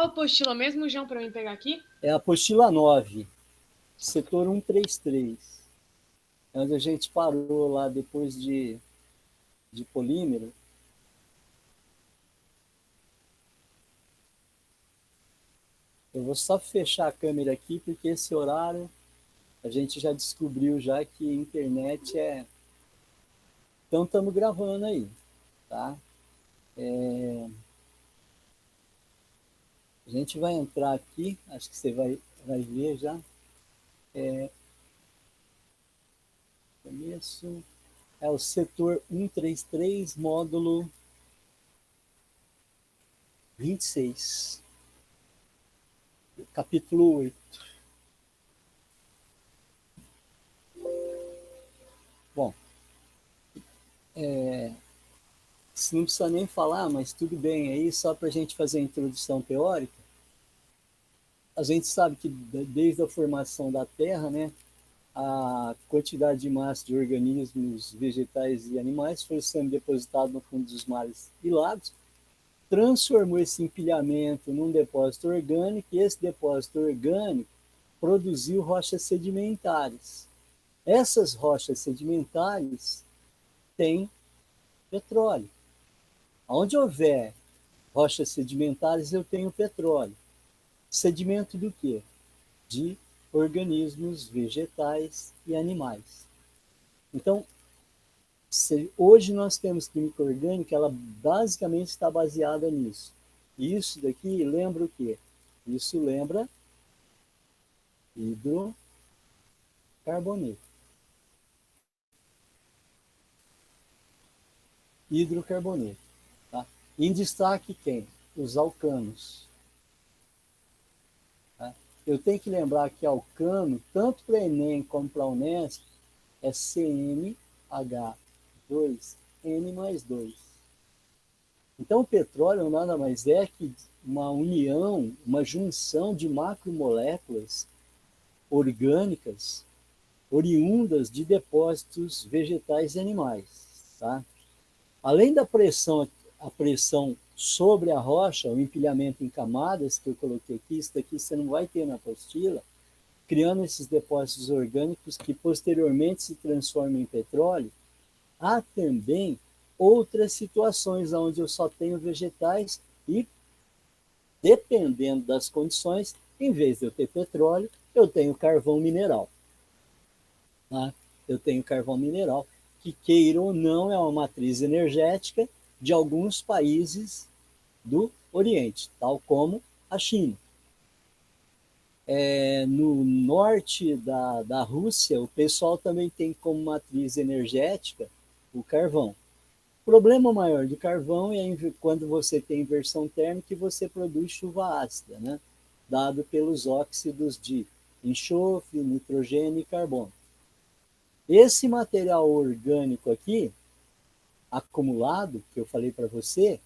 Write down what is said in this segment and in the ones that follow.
Qual apostila mesmo, João, para mim pegar aqui? É a apostila 9, setor 133. É onde a gente parou lá depois de polímero. Eu vou só fechar a câmera aqui, porque esse horário a gente já descobriu já que a internet é... Então estamos gravando aí, tá? A gente vai entrar aqui, acho que você vai ver já. Começo. É o setor 133, módulo 26, capítulo 8. Bom, se não precisa nem falar, mas tudo bem aí, só para a gente fazer a introdução teórica. A gente sabe que desde a formação da Terra, né, a quantidade de massa de organismos vegetais e animais foi sendo depositada no fundo dos mares e lagos, transformou esse empilhamento num depósito orgânico, e esse depósito orgânico produziu rochas sedimentares. Essas rochas sedimentares têm petróleo. Onde houver rochas sedimentares, eu tenho petróleo. Sedimento do quê? De organismos vegetais e animais. Então, hoje nós temos química orgânica, ela basicamente está baseada nisso. Isso daqui lembra o quê? Isso lembra hidrocarboneto. Hidrocarboneto. Tá? Em destaque quem? Os alcanos. Tá? Eu tenho que lembrar que alcano, tanto para Enem como para a Unesp, é CnH2n+2. Então o petróleo nada mais é que uma união, uma junção de macromoléculas orgânicas oriundas de depósitos vegetais e animais. Tá? Além da pressão, a pressão sobre a rocha, o empilhamento em camadas que eu coloquei aqui, isso daqui você não vai ter na apostila, criando esses depósitos orgânicos que posteriormente se transformam em petróleo, há também outras situações onde eu só tenho vegetais e, dependendo das condições, em vez de eu ter petróleo, eu tenho carvão mineral. Tá? Eu tenho carvão mineral, que queira ou não é uma matriz energética de alguns países do Oriente, tal como a China. No norte da Rússia, o pessoal também tem como matriz energética o carvão. O problema maior do carvão é quando você tem inversão térmica e você produz chuva ácida, né? Dado pelos óxidos de enxofre, nitrogênio e carbono. Esse material orgânico aqui, acumulado, que eu falei para você,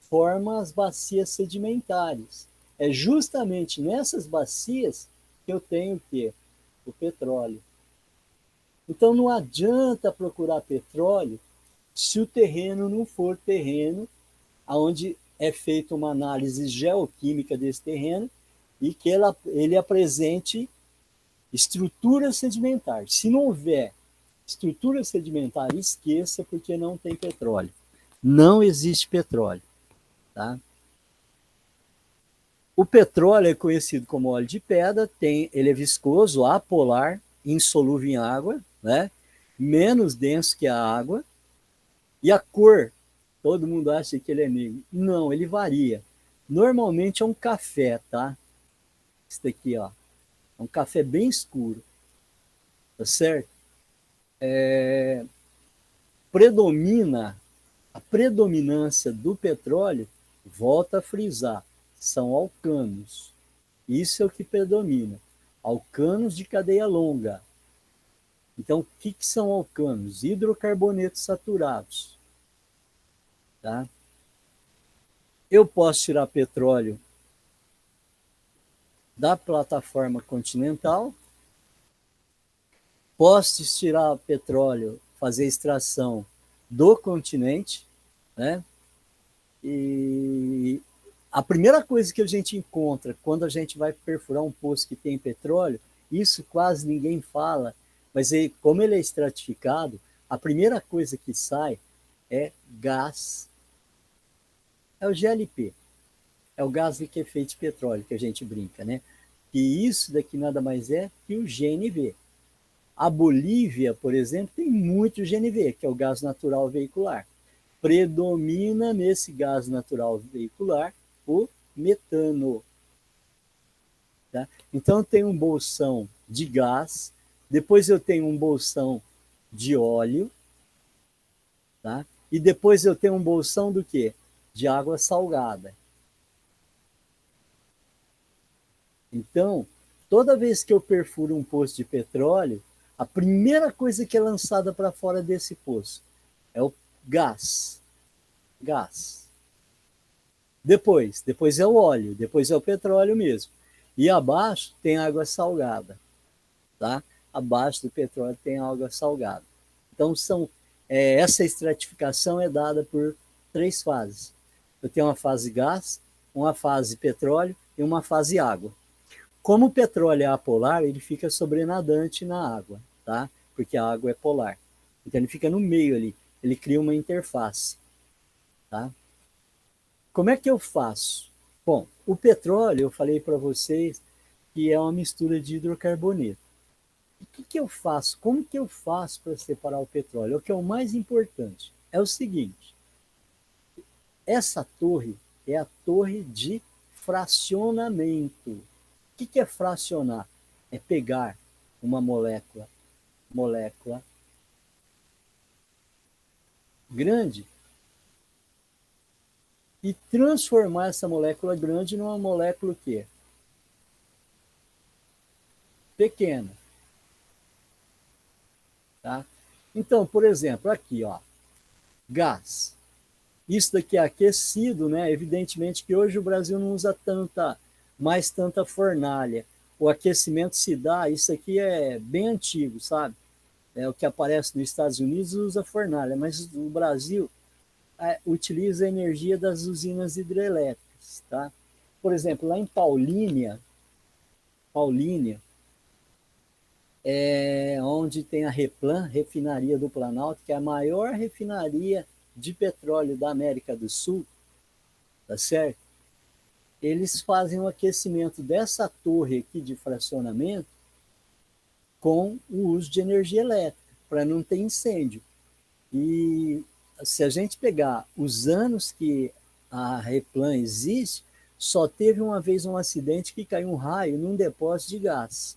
forma as bacias sedimentares. É justamente nessas bacias que eu tenho o quê? O petróleo. Então não adianta procurar petróleo se o terreno não for terreno onde é feita uma análise geoquímica desse terreno e que ele apresente estrutura sedimentar. Se não houver estrutura sedimentar, esqueça, porque não tem petróleo. Não existe petróleo. Tá? O petróleo é conhecido como óleo de pedra, ele é viscoso, apolar, insolúvel em água, né? Menos denso que a água, e a cor, todo mundo acha que ele é negro. Não, ele varia. Normalmente é um café, tá? Isso daqui, ó. É um café bem escuro. Tá certo? A predominância do petróleo, volta a frisar, são alcanos. Isso é o que predomina. Alcanos de cadeia longa. Então, o que são alcanos? Hidrocarbonetos saturados. Tá? Eu posso tirar petróleo da plataforma continental, posso tirar petróleo, fazer extração do continente, né? E A primeira coisa que a gente encontra quando a gente vai perfurar um poço que tem petróleo, isso quase ninguém fala, mas como ele é estratificado, a primeira coisa que sai é gás, é o GLP, é o gás liquefeito de petróleo que a gente brinca, né? E isso daqui nada mais é que o GNV. A Bolívia, por exemplo, tem muito GNV, que é o gás natural veicular. Predomina nesse gás natural veicular o metano. Tá? Então, eu tenho um bolsão de gás, depois eu tenho um bolsão de óleo, tá? E depois eu tenho um bolsão do quê? De água salgada. Então, toda vez que eu perfuro um poço de petróleo, a primeira coisa que é lançada para fora desse poço é o gás. Gás. Depois é o óleo, depois é o petróleo mesmo. E abaixo tem água salgada, tá? Abaixo do petróleo tem água salgada. Então, essa estratificação é dada por 3 fases. Eu tenho uma fase gás, uma fase petróleo e uma fase água. Como o petróleo é apolar, ele fica sobrenadante na água, tá? Porque a água é polar. Então ele fica no meio ali, ele cria uma interface, tá? Como é que eu faço? Bom, o petróleo, eu falei para vocês que é uma mistura de hidrocarboneto. O que eu faço? Como que eu faço para separar o petróleo? O que é o mais importante é o seguinte: essa torre é a torre de fracionamento. O que é fracionar? É pegar uma molécula grande e transformar essa molécula grande numa molécula o quê? Pequena. Tá? Então, por exemplo, aqui, ó, gás. Isso daqui é aquecido, né? Evidentemente que hoje o Brasil não usa mais tanta fornalha. O aquecimento se dá, isso aqui é bem antigo, sabe? É o que aparece nos Estados Unidos usa fornalha, mas o Brasil utiliza a energia das usinas hidrelétricas, tá? Por exemplo, lá em Paulínia é onde tem a Replan, Refinaria do Planalto, que é a maior refinaria de petróleo da América do Sul, tá certo? Eles fazem o aquecimento dessa torre aqui de fracionamento com o uso de energia elétrica, para não ter incêndio. E se a gente pegar os anos que a Replan existe, só teve uma vez um acidente que caiu um raio num depósito de gás.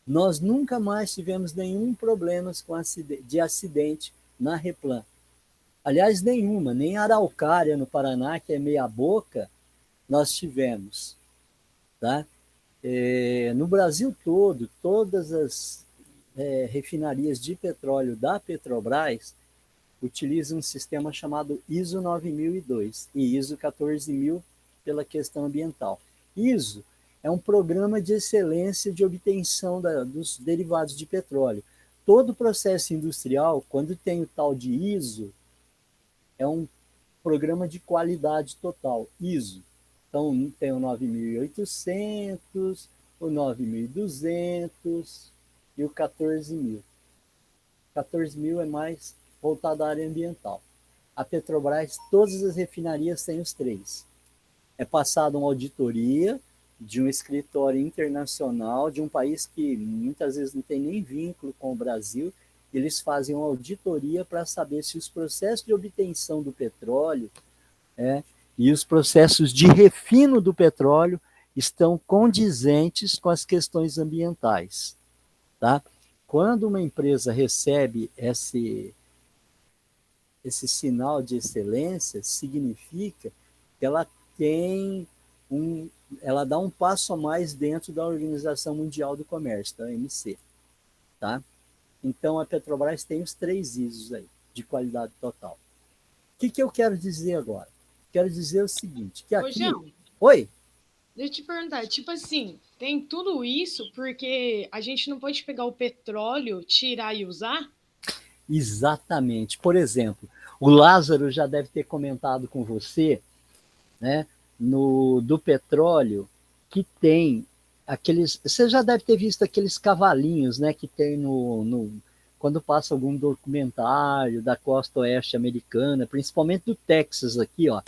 Nós nunca mais tivemos nenhum problema de acidente na Replan. Aliás, nenhuma, nem Araucária, no Paraná, que é meia boca, nós tivemos. Tá? No Brasil todo, todas as refinarias de petróleo da Petrobras utilizam um sistema chamado ISO 9002 e ISO 14000 pela questão ambiental. ISO é um programa de excelência de obtenção dos derivados de petróleo. Todo processo industrial, quando tem o tal de ISO, é um programa de qualidade total, ISO. Então, tem o 9.800, o 9.200 e o 14.000. 14.000 é mais voltado à área ambiental. A Petrobras, todas as refinarias têm os 3. É passada uma auditoria de um escritório internacional, de um país que muitas vezes não tem nem vínculo com o Brasil. Eles fazem uma auditoria para saber se os processos de obtenção do petróleo e os processos de refino do petróleo estão condizentes com as questões ambientais. Tá? Quando uma empresa recebe esse sinal de excelência, significa que ela ela dá um passo a mais dentro da Organização Mundial do Comércio, da OMC. Tá? Então, a Petrobras tem os 3 ISOs aí, de qualidade total. O que eu quero dizer agora? Quero dizer o seguinte, que aqui... Ô, João, oi? Deixa eu te perguntar, tipo assim, tem tudo isso porque a gente não pode pegar o petróleo, tirar e usar? Exatamente. Por exemplo, o Lázaro já deve ter comentado com você, né? do petróleo que tem aqueles... Você já deve ter visto aqueles cavalinhos, né, que tem quando passa algum documentário da costa oeste americana, principalmente do Texas aqui, ó.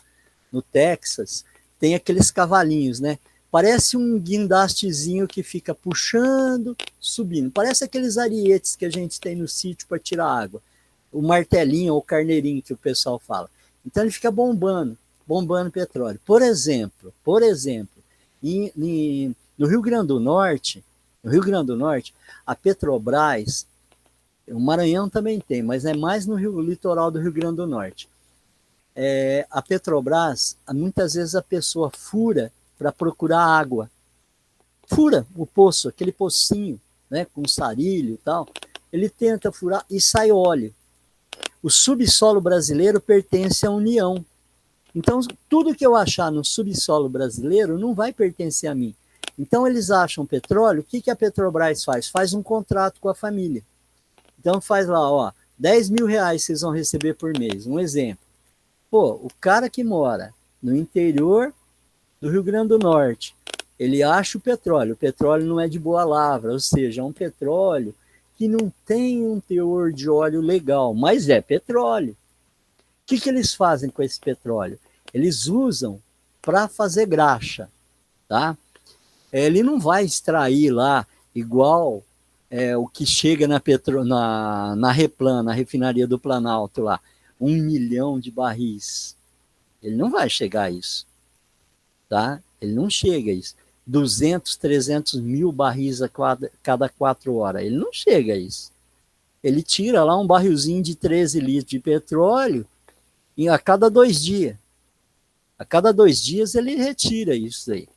No Texas, tem aqueles cavalinhos, né? Parece um guindastezinho que fica puxando, subindo. Parece aqueles arietes que a gente tem no sítio para tirar água. O martelinho ou o carneirinho que o pessoal fala. Então ele fica bombando petróleo. Por exemplo, no Rio Grande do Norte, a Petrobras, o Maranhão também tem, mas é mais no litoral do Rio Grande do Norte. A Petrobras, muitas vezes a pessoa fura para procurar água. Fura o poço, aquele pocinho, né, com sarilho e tal. Ele tenta furar e sai óleo. O subsolo brasileiro pertence à União. Então, tudo que eu achar no subsolo brasileiro não vai pertencer a mim. Então, eles acham petróleo, o que a Petrobras faz? Faz um contrato com a família. Então, faz lá, ó, 10 mil reais vocês vão receber por mês. Um exemplo. Pô, o cara que mora no interior do Rio Grande do Norte, ele acha o petróleo não é de boa lavra, ou seja, é um petróleo que não tem um teor de óleo legal, mas é petróleo. O que eles fazem com esse petróleo? Eles usam para fazer graxa, tá? Ele não vai extrair lá igual o que chega na Replan, na refinaria do Planalto lá, 1 milhão de barris. Ele não vai chegar a isso, tá? Ele não chega a isso. 200, 300 mil barris a cada 4 horas. Ele não chega a isso. Ele tira lá um barrilzinho de 13 litros de petróleo a cada 2 dias. A cada 2 dias ele retira isso aí,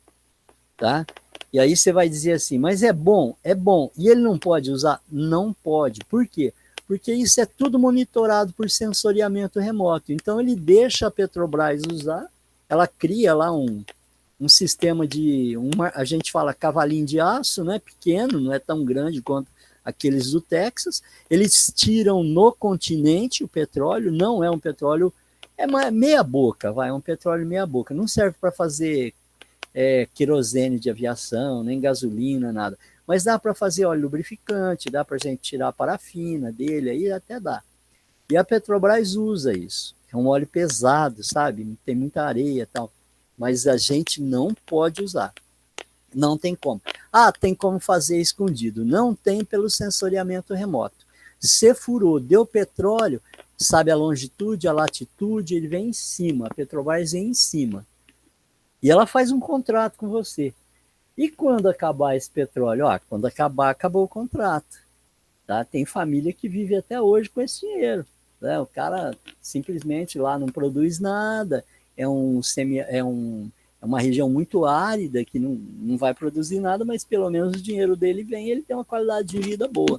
tá? E aí você vai dizer assim, mas é bom? É bom. E ele não pode usar? Não pode. Por quê? Porque isso é tudo monitorado por sensoriamento remoto. Então ele deixa a Petrobras usar, ela cria lá um sistema a gente fala cavalinho de aço, né? Pequeno, não é tão grande quanto aqueles do Texas. Eles tiram no continente o petróleo, não é um petróleo, é meia boca, é um petróleo meia boca. Não serve para fazer querosene de aviação, nem gasolina, nada. Mas dá para fazer óleo lubrificante, dá para a gente tirar a parafina dele, aí até dá. E a Petrobras usa isso. É um óleo pesado, sabe? Tem muita areia e tal. Mas a gente não pode usar. Não tem como. Ah, tem como fazer escondido. Não tem pelo sensoriamento remoto. Se furou, deu petróleo, sabe a longitude, a latitude, ele vem em cima. A Petrobras vem em cima. E ela faz um contrato com você. E quando acabar esse petróleo? Quando acabar, acabou o contrato. Tá? Tem família que vive até hoje com esse dinheiro. Né? O cara simplesmente lá não produz nada, é uma região muito árida que não vai produzir nada, mas pelo menos o dinheiro dele vem e ele tem uma qualidade de vida boa.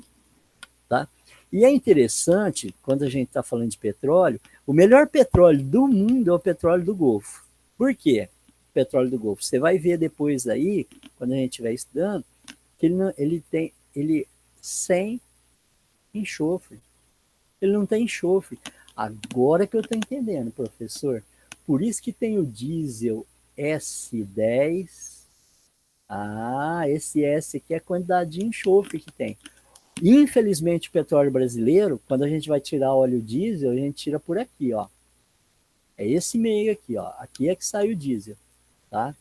Tá? E é interessante, quando a gente está falando de petróleo, o melhor petróleo do mundo é o petróleo do Golfo. Por quê? Petróleo do Golfo. Você vai ver depois aí, quando a gente estiver estudando, que ele sem enxofre. Ele não tem enxofre. Agora que eu estou entendendo, professor. Por isso que tem o diesel S10. Esse S aqui é a quantidade de enxofre que tem. Infelizmente, o petróleo brasileiro, quando a gente vai tirar óleo diesel, a gente tira por aqui, ó. É esse meio aqui, ó. Aqui é que sai o diesel. Tá?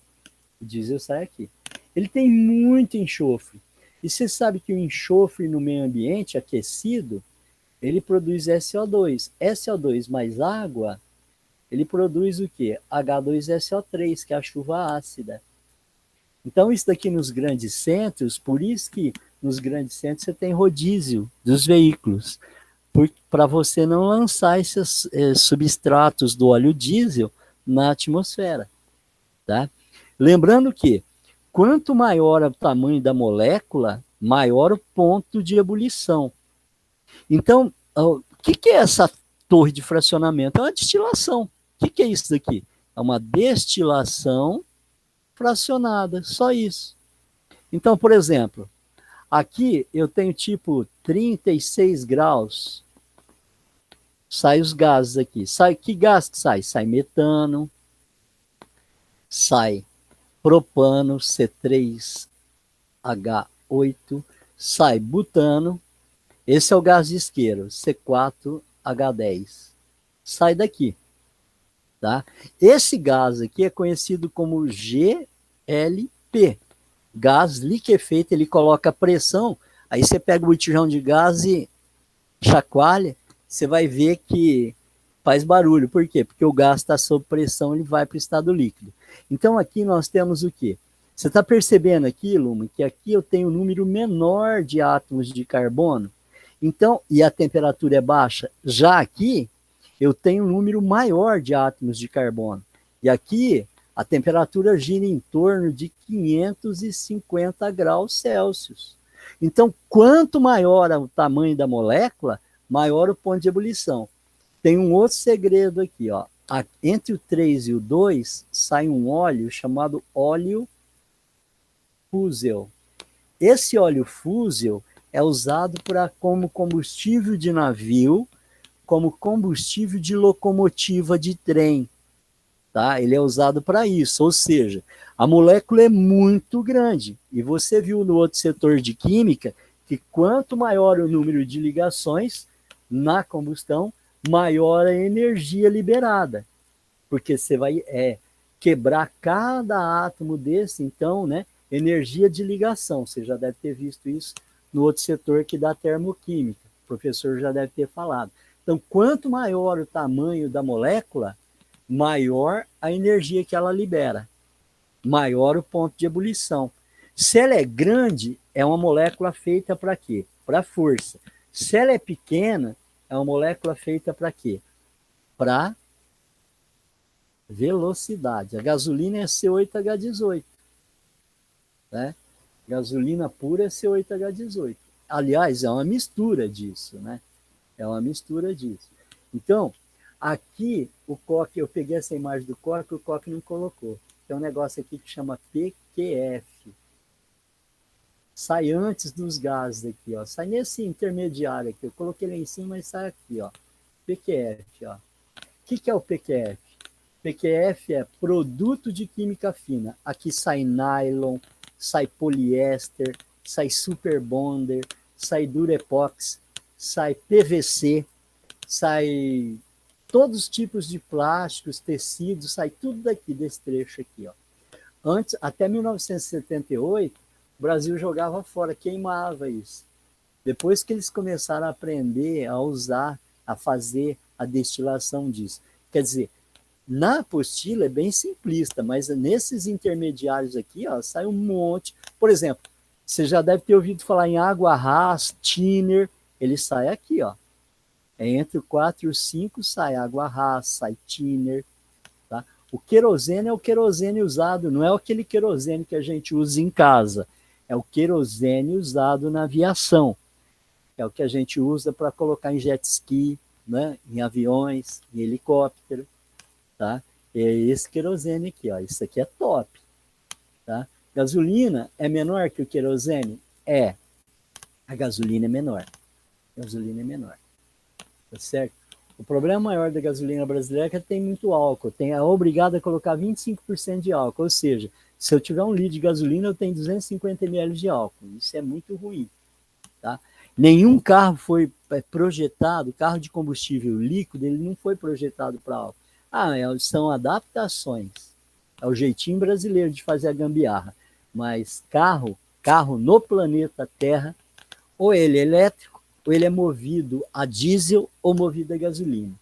O diesel sai aqui. Ele tem muito enxofre. E você sabe que o enxofre no meio ambiente aquecido, ele produz SO2. SO2 mais água, ele produz o quê? H2SO3, que é a chuva ácida. Então, isso daqui nos grandes centros, por isso que nos grandes centros você tem rodízio dos veículos, para você não lançar esses substratos do óleo diesel na atmosfera. Tá? Lembrando que quanto maior o tamanho da molécula, maior o ponto de ebulição. Então, o que é essa torre de fracionamento? É uma destilação. O que é isso daqui? É uma destilação fracionada, só isso. Então, por exemplo, aqui eu tenho tipo 36 graus, sai os gases aqui. Que gás que sai? Sai metano, sai propano, C3H8, sai butano, esse é o gás de isqueiro, C4H10. Sai daqui. Tá? Esse gás aqui é conhecido como GLP, gás liquefeito, ele coloca pressão, aí você pega o botijão de gás e chacoalha, você vai ver que faz barulho. Por quê? Porque o gás está sob pressão, ele vai para o estado líquido. Então aqui nós temos o quê? Você está percebendo aqui, Luma, que aqui eu tenho um número menor de átomos de carbono, então, e a temperatura é baixa. Já aqui, eu tenho um número maior de átomos de carbono. E aqui, a temperatura gira em torno de 550 graus Celsius. Então, quanto maior o tamanho da molécula, maior o ponto de ebulição. Tem um outro segredo aqui, ó. Entre o 3 e o 2 sai um óleo chamado óleo fúsel. Esse óleo fúsel é usado como combustível de navio, como combustível de locomotiva de trem. Tá? Ele é usado para isso, ou seja, a molécula é muito grande. E você viu no outro setor de química que quanto maior o número de ligações na combustão, maior a energia liberada. Porque você vai quebrar cada átomo desse, então, né, energia de ligação. Você já deve ter visto isso no outro setor que dá termoquímica. O professor já deve ter falado. Então, quanto maior o tamanho da molécula, maior a energia que ela libera, maior o ponto de ebulição. Se ela é grande, é uma molécula feita para quê? Para força. Se ela é pequena, é uma molécula feita para quê? Para velocidade. A gasolina é C8H18. Né? Gasolina pura é C8H18. Aliás, é uma mistura disso, né? É uma mistura disso. Então, aqui o Koch, eu peguei essa imagem do Koch, o Koch não colocou. Tem um negócio aqui que chama PQF. Sai antes dos gases aqui, ó. Sai nesse intermediário aqui. Eu coloquei lá em cima e sai aqui, ó. PQF, ó. O que é o PQF? PQF é produto de química fina. Aqui sai nylon, sai poliéster, sai superbonder, sai durepox, sai PVC, sai todos os tipos de plásticos, tecidos, sai tudo daqui, desse trecho aqui, ó. Antes, até 1978, o Brasil jogava fora, queimava isso. Depois que eles começaram a aprender a usar, a fazer a destilação disso. Quer dizer, na apostila é bem simplista, mas nesses intermediários aqui, ó, sai um monte. Por exemplo, você já deve ter ouvido falar em água ras, thinner, ele sai aqui, ó. É entre o 4 e o 5 sai água ras, sai thinner. Tá? O querosene é o querosene usado, não é aquele querosene que a gente usa em casa, é o querosene usado na aviação. É o que a gente usa para colocar em jet ski, né? Em aviões, em helicóptero. Tá? É esse querosene aqui, ó. Isso aqui é top. Tá? Gasolina é menor que o querosene? É. A gasolina é menor. A gasolina é menor. Tá certo? O problema maior da gasolina brasileira é que tem muito álcool. É obrigado a colocar 25% de álcool. Ou seja, se eu tiver um litro de gasolina, eu tenho 250 ml de álcool. Isso é muito ruim. Tá? Nenhum carro foi projetado, carro de combustível líquido, ele não foi projetado para álcool. São adaptações. É o jeitinho brasileiro de fazer a gambiarra. Mas carro no planeta Terra, ou ele é elétrico, ou ele é movido a diesel ou movido a gasolina.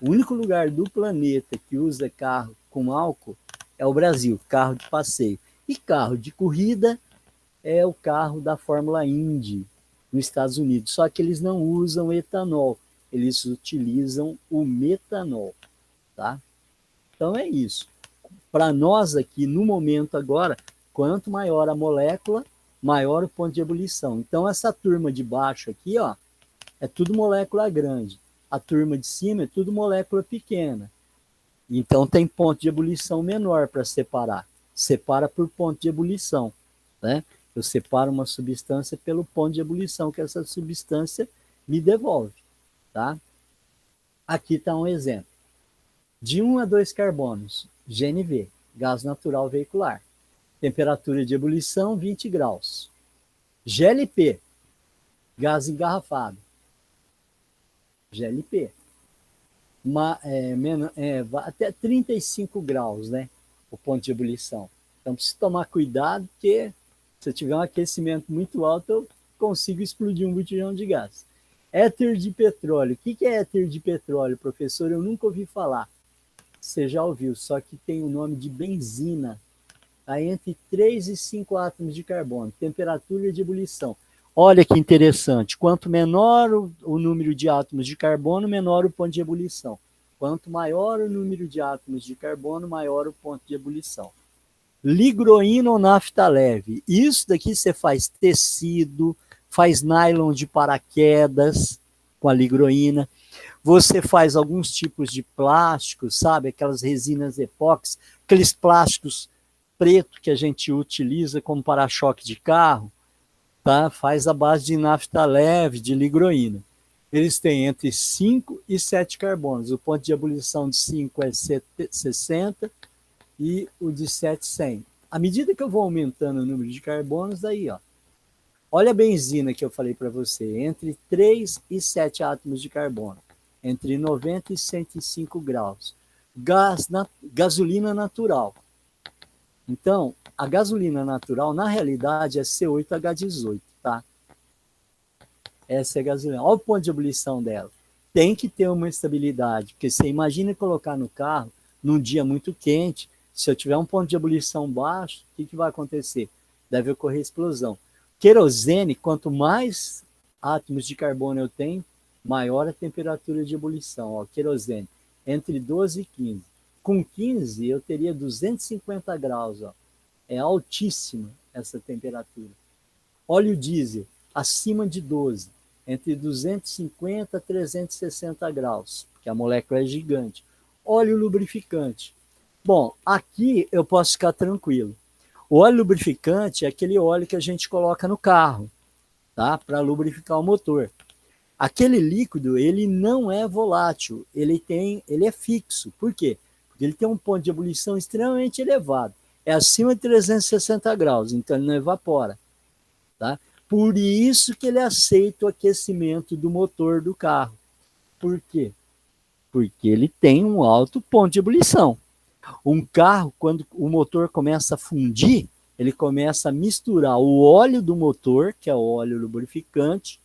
O único lugar do planeta que usa carro com álcool é o Brasil, carro de passeio. E carro de corrida é o carro da Fórmula Indy, nos Estados Unidos. Só que eles não usam etanol, eles utilizam o metanol. Tá? Então é isso. Para nós aqui, no momento agora, quanto maior a molécula, maior o ponto de ebulição. Então essa turma de baixo aqui, ó, é tudo molécula grande. A turma de cima é tudo molécula pequena. Então tem ponto de ebulição menor para separar. Separa por ponto de ebulição. Né? Eu separo uma substância pelo ponto de ebulição que essa substância me devolve. Tá? Aqui está um exemplo. De 1 a 2 carbonos, GNV. gás natural veicular. Temperatura de ebulição, 20 graus. GLP, gás engarrafado. GLP. Até 35 graus, né? O ponto de ebulição. Então, precisa tomar cuidado, porque se eu tiver um aquecimento muito alto, eu consigo explodir um botijão de gás. Éter de petróleo. O que é éter de petróleo, professor? Eu nunca ouvi falar. Você já ouviu, só que tem o nome de benzina. Está entre 3 e 5 átomos de carbono. Temperatura de ebulição. Olha que interessante. Quanto menor o número de átomos de carbono, menor o ponto de ebulição. Quanto maior o número de átomos de carbono, maior o ponto de ebulição. Ligroína ou nafta leve. Isso daqui você faz tecido, faz nylon de paraquedas com a ligroína. Você faz alguns tipos de plásticos, sabe? Aquelas resinas epóxi, aqueles plásticos preto que a gente utiliza como para-choque de carro, tá? Faz a base de nafta leve, de ligroína. Eles têm entre 5 e 7 carbonos. O ponto de ebulição de 5 é 60 e o de 7, 100. À medida que eu vou aumentando o número de carbonos, daí, ó. Olha a benzina que eu falei para você, entre 3 e 7 átomos de carbono, entre 90 e 105 graus. Gasolina natural. Então, a gasolina natural, na realidade, é C8H18, tá? Essa é a gasolina. Olha o ponto de ebulição dela. Tem que ter uma estabilidade, porque você imagina colocar no carro num dia muito quente, se eu tiver um ponto de ebulição baixo, o que vai acontecer? Deve ocorrer explosão. Querosene, quanto mais átomos de carbono eu tenho, maior a temperatura de ebulição. Ó, querosene, entre 12 e 15. Com 15, eu teria 250 graus. Ó. É altíssima essa temperatura. Óleo diesel, acima de 12, entre 250 e 360 graus, porque a molécula é gigante. Óleo lubrificante. Bom, aqui eu posso ficar tranquilo. O óleo lubrificante é aquele óleo que a gente coloca no carro, tá? Para lubrificar o motor. Aquele líquido, ele não é volátil, ele é fixo. Por quê? Porque ele tem um ponto de ebulição extremamente elevado. É acima de 360 graus, então ele não evapora. Tá? Por isso que ele aceita o aquecimento do motor do carro. Por quê? Porque ele tem um alto ponto de ebulição. Um carro, quando o motor começa a fundir, ele começa a misturar o óleo do motor, que é o óleo lubrificante,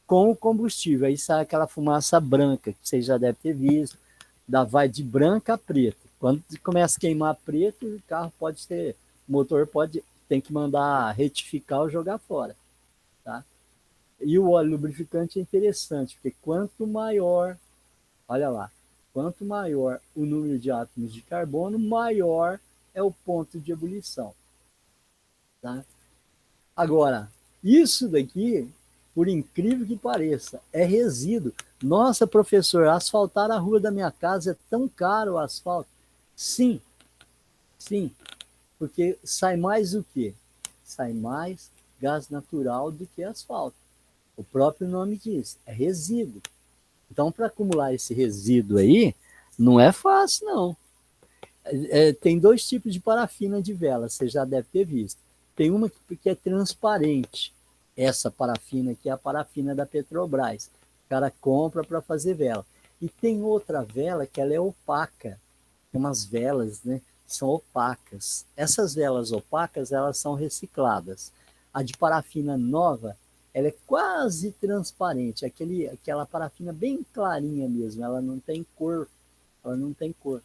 com o combustível. Aí sai aquela fumaça branca, que você já deve ter visto, vai de branca a preta. Quando começa a queimar preto, o carro pode ter, o motor tem que mandar retificar ou jogar fora. Tá? E o óleo lubrificante é interessante, porque quanto maior, olha lá, quanto maior o número de átomos de carbono, maior é o ponto de ebulição. Tá? Agora, isso daqui, por incrível que pareça, é resíduo. Nossa, professor, asfaltar a rua da minha casa é tão caro o asfalto. Sim, sim, porque sai mais o quê? Sai mais gás natural do que asfalto. O próprio nome diz, é resíduo. Então, para acumular esse resíduo aí, não é fácil, não. Tem dois tipos de parafina de vela, você já deve ter visto. Tem uma que é transparente. Essa parafina que é a parafina da Petrobras. O cara compra para fazer vela. E tem outra vela que ela é opaca. Tem umas velas, né, que são opacas. Essas velas opacas, elas são recicladas. A de parafina nova, ela é quase transparente. Aquela parafina bem clarinha mesmo. Ela não tem cor. Ela não tem cor.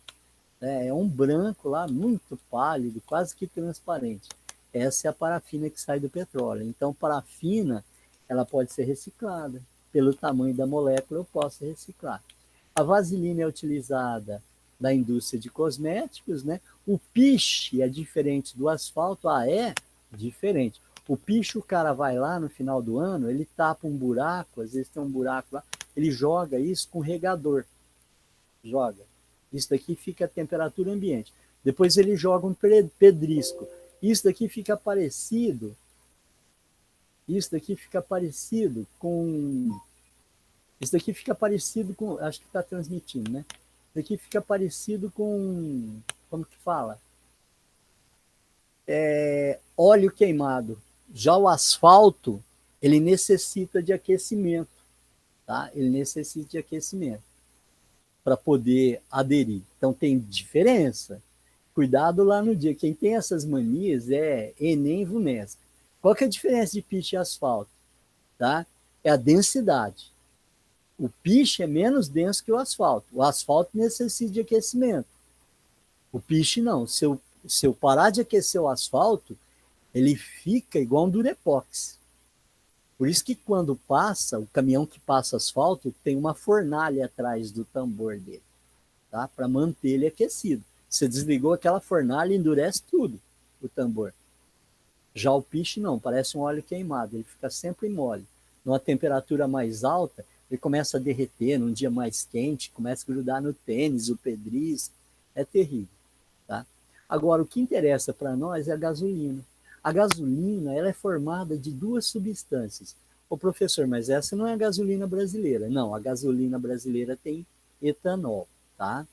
É um branco lá, muito pálido, quase que transparente. Essa é a parafina que sai do petróleo. Então, parafina, ela pode ser reciclada. Pelo tamanho da molécula, eu posso reciclar. A vaselina é utilizada da indústria de cosméticos, né? O piche é diferente do asfalto. É diferente. O piche, o cara vai lá no final do ano, ele tapa um buraco, às vezes tem um buraco lá, ele joga isso com regador. Joga. Isso daqui fica a temperatura ambiente. Depois ele joga um pedrisco. Isso daqui fica parecido. Isso daqui fica parecido com. Isso daqui fica parecido com. Acho que está transmitindo, né? Isso daqui fica parecido com. Como que fala? óleo queimado. Já o asfalto, ele necessita de aquecimento, tá? Ele necessita de aquecimento para poder aderir. Então tem diferença. Cuidado lá no dia. Quem tem essas manias é Enem e Vunesp. Qual que é a diferença de piche e asfalto? Tá? É a densidade. O piche é menos denso que o asfalto. O asfalto necessita de aquecimento. O piche não. Se eu parar de aquecer o asfalto, ele fica igual um durepox. Por isso que quando passa, o caminhão que passa asfalto tem uma fornalha atrás do tambor dele, tá? Para manter ele aquecido. Você desligou aquela fornalha, endurece tudo o tambor. Já o piche não, parece um óleo queimado, ele fica sempre mole. Numa temperatura mais alta, ele começa a derreter, num dia mais quente, começa a grudar no tênis, o pedris, é terrível. Tá? Agora, o que interessa para nós é a gasolina. A gasolina ela é formada de duas substâncias. Ô professor, mas essa não é a gasolina brasileira. Não, a gasolina brasileira tem etanol, tá?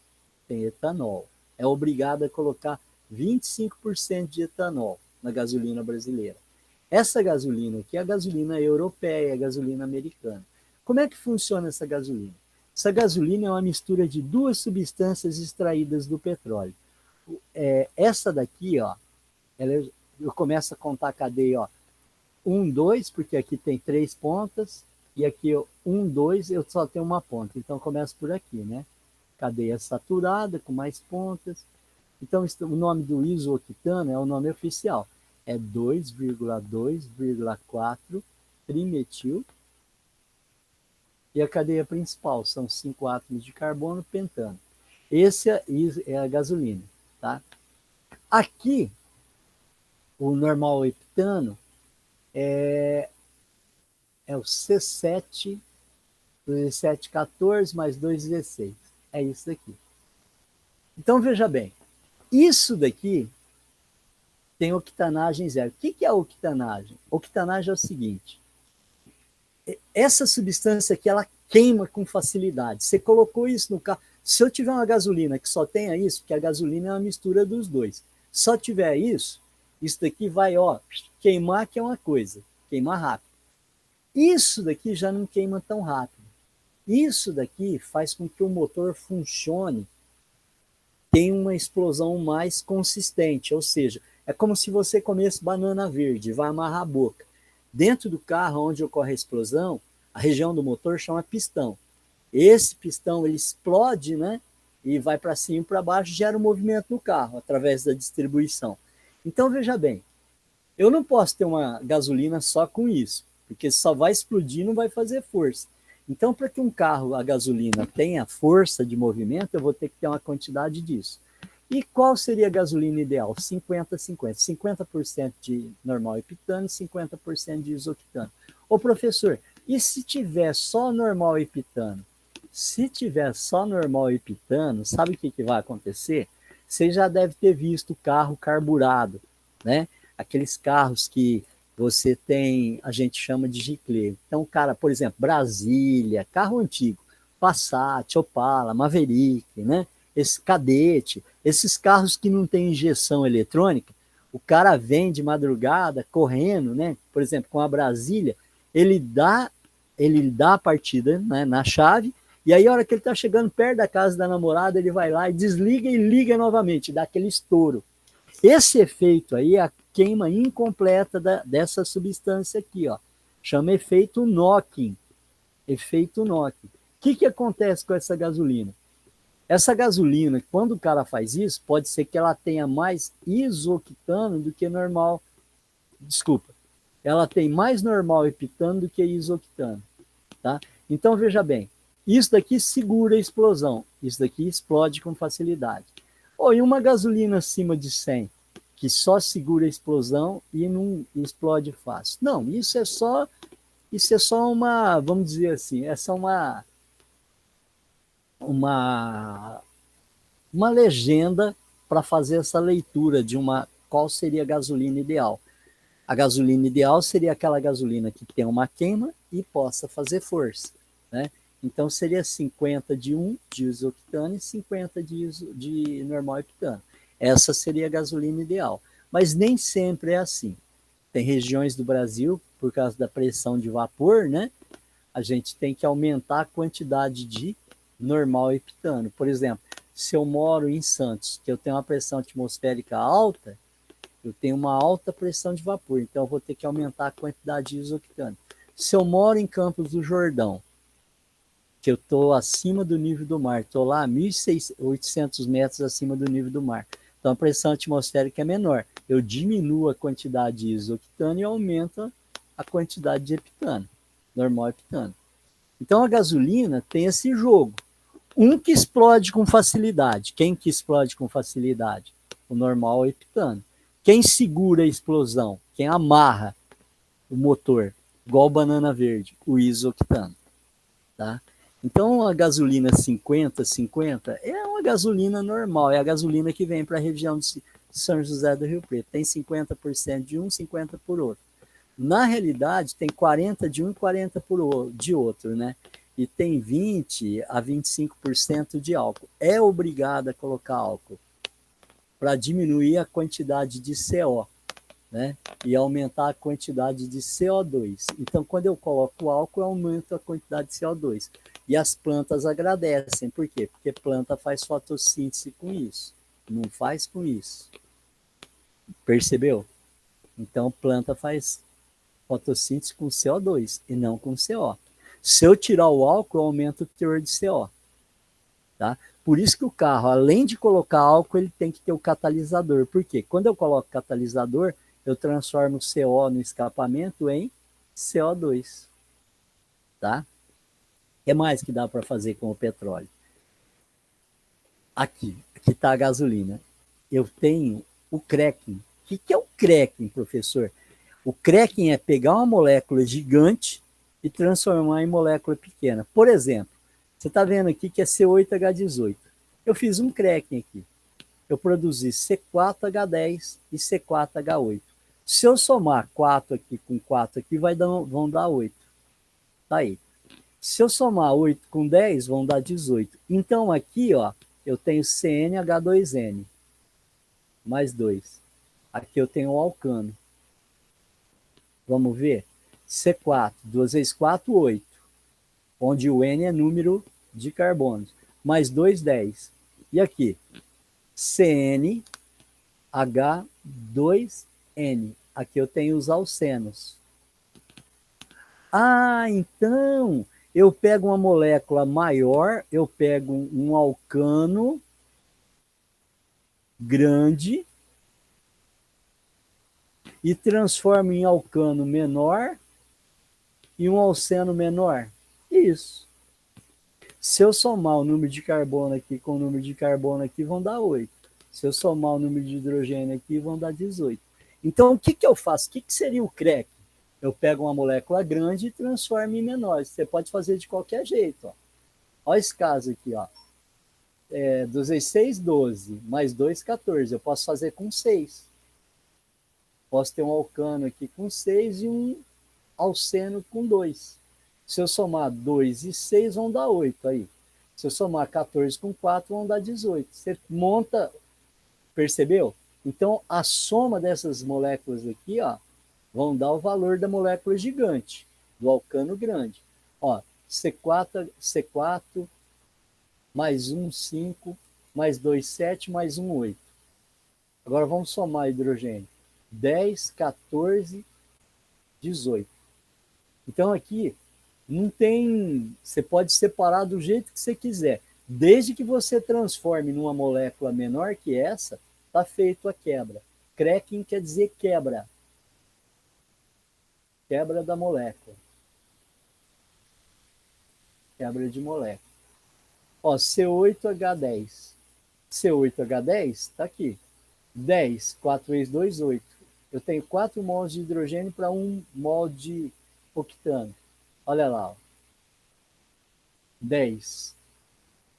Tem etanol. É obrigado a colocar 25% de etanol na gasolina brasileira. Essa gasolina aqui é a gasolina europeia, a gasolina americana. Como é que funciona essa gasolina? Essa gasolina é uma mistura de duas substâncias extraídas do petróleo. Essa daqui, ó, eu começo a contar a cadeia, ó, 1, 2, porque aqui tem 3 pontas, e aqui 1, 2, eu só tenho uma ponta. Então começo por aqui, né? Cadeia saturada, com mais pontas. Então o nome do isooctano é o nome oficial. É 2,2,4 trimetil. E a cadeia principal são 5 átomos de carbono, pentano. Esse é a gasolina, tá? Aqui, o normal heptano é o C7, 1714 mais 216. É isso daqui. Então, veja bem, isso daqui tem octanagem zero. O que é a octanagem? Octanagem é o seguinte, essa substância aqui, ela queima com facilidade. Você colocou isso no carro. Se eu tiver uma gasolina que só tenha isso, porque a gasolina é uma mistura dos dois, só tiver isso daqui vai, ó, queimar, que é uma coisa, queimar rápido. Isso daqui já não queima tão rápido. Isso daqui faz com que o motor funcione, tenha uma explosão mais consistente, ou seja, é como se você comesse banana verde, vai amarrar a boca. Dentro do carro onde ocorre a explosão, a região do motor chama pistão. Esse pistão ele explode, né? E vai para cima e para baixo, gera um movimento no carro através da distribuição. Então veja bem, eu não posso ter uma gasolina só com isso, porque só vai explodir, não vai fazer força. Então, para que um carro a gasolina tenha força de movimento, eu vou ter que ter uma quantidade disso. E qual seria a gasolina ideal? 50-50. 50% de normal heptano e 50% de isoctano. Ô professor, e se tiver só normal heptano? Se tiver só normal heptano, sabe o que vai acontecer? Você já deve ter visto carro carburado, né? Aqueles carros que você tem, a gente chama de giclê. Então, cara, por exemplo, Brasília, carro antigo, Passat, Opala, Maverick, né? Esse Cadete, esses carros que não tem injeção eletrônica, o cara vem de madrugada correndo, né? Por exemplo, com a Brasília, ele dá a partida, né, na chave, e aí a hora que ele está chegando perto da casa da namorada, ele vai lá e desliga e liga novamente, dá aquele estouro. Esse efeito aí é a queima incompleta dessa substância aqui, ó. Chama efeito knocking. Efeito knocking. O que acontece com essa gasolina? Essa gasolina, quando o cara faz isso, pode ser que ela tenha mais isoctano do que normal. Desculpa. Ela tem mais normal heptano do que isoctano. Tá? Então, veja bem. Isso daqui segura a explosão. Isso daqui explode com facilidade. E uma gasolina acima de 100, que só segura a explosão e não explode fácil. Não, isso é só uma, vamos dizer assim, é só uma legenda para fazer essa leitura de qual seria a gasolina ideal. A gasolina ideal seria aquela gasolina que tem uma queima e possa fazer força, né? Então seria 50 de de isoctano e 50 de normal heptano. Essa seria a gasolina ideal. Mas nem sempre é assim. Tem regiões do Brasil, por causa da pressão de vapor, né? A gente tem que aumentar a quantidade de normal heptano. Por exemplo, se eu moro em Santos, que eu tenho uma pressão atmosférica alta, eu tenho uma alta pressão de vapor, então eu vou ter que aumentar a quantidade de isoctano. Se eu moro em Campos do Jordão, que eu estou acima do nível do mar, estou lá a 1.800 metros acima do nível do mar, então a pressão atmosférica é menor. Eu diminuo a quantidade de isoctano e aumento a quantidade de heptano, normal heptano. Então a gasolina tem esse jogo. Um que explode com facilidade. Quem que explode com facilidade? O normal heptano. Quem segura a explosão? Quem amarra o motor? Igual banana verde, o isoctano. Tá? Então a gasolina 50-50 é uma gasolina normal, é a gasolina que vem para a região de São José do Rio Preto. Tem 50% de um, 50% por outro. Na realidade, tem 40% de um e 40% de outro, né? E tem 20 a 25% de álcool. É obrigado a colocar álcool para diminuir a quantidade de CO, né? E aumentar a quantidade de CO2. Então, quando eu coloco álcool, eu aumento a quantidade de CO2. E as plantas agradecem. Por quê? Porque planta faz fotossíntese com isso. Não faz com isso. Percebeu? Então, planta faz fotossíntese com CO2 e não com CO. Se eu tirar o álcool, eu aumento o teor de CO. Tá? Por isso que o carro, além de colocar álcool, ele tem que ter o catalisador. Por quê? Quando eu coloco catalisador, eu transformo o CO no escapamento em CO2. Tá? O que mais que dá para fazer com o petróleo? Aqui está a gasolina. Eu tenho o cracking. O que é o cracking, professor? O cracking é pegar uma molécula gigante e transformar em molécula pequena. Por exemplo, você está vendo aqui que é C8H18. Eu fiz um cracking aqui. Eu produzi C4H10 e C4H8. Se eu somar 4 aqui com 4 aqui, vão dar 8. Tá aí. Se eu somar 8 com 10, vão dar 18. Então aqui, ó, eu tenho CnH2n mais 2. Aqui eu tenho o alcano. Vamos ver? C4, 2 vezes 4, 8. Onde o N é número de carbonos. Mais 2, 10. E aqui? CnH2n. Aqui eu tenho os alcenos. Ah, então eu pego uma molécula maior, eu pego um alcano grande e transformo em alcano menor e um alceno menor. Isso. Se eu somar o número de carbono aqui com o número de carbono aqui, vão dar 8. Se eu somar o número de hidrogênio aqui, vão dar 18. Então, o que eu faço? O que seria o crack? Eu pego uma molécula grande e transformo em menor. Você pode fazer de qualquer jeito. Ó. Olha esse caso aqui. Ó. 2 vezes 6, 12. Mais 2, 14. Eu posso fazer com 6. Posso ter um alcano aqui com 6 e um alceno com 2. Se eu somar 2 e 6, vão dar 8 aí. Se eu somar 14 com 4, vão dar 18. Você monta, percebeu? Então, a soma dessas moléculas aqui, ó, vão dar o valor da molécula gigante, do alcano grande. Ó, C4, mais 1, 5, mais 2, 7, mais 1, 8. Agora vamos somar hidrogênio. 10, 14, 18. Então aqui não tem, você pode separar do jeito que você quiser. Desde que você transforme numa molécula menor que essa, está feito a quebra. Cracking quer dizer quebra. Quebra da molécula. Quebra de molécula. Ó, C8H10. C8H10 está aqui. 10, 4 vezes 2, 8. Eu tenho 4 mols de hidrogênio para 1 mol de octano. Olha lá. Ó. 10.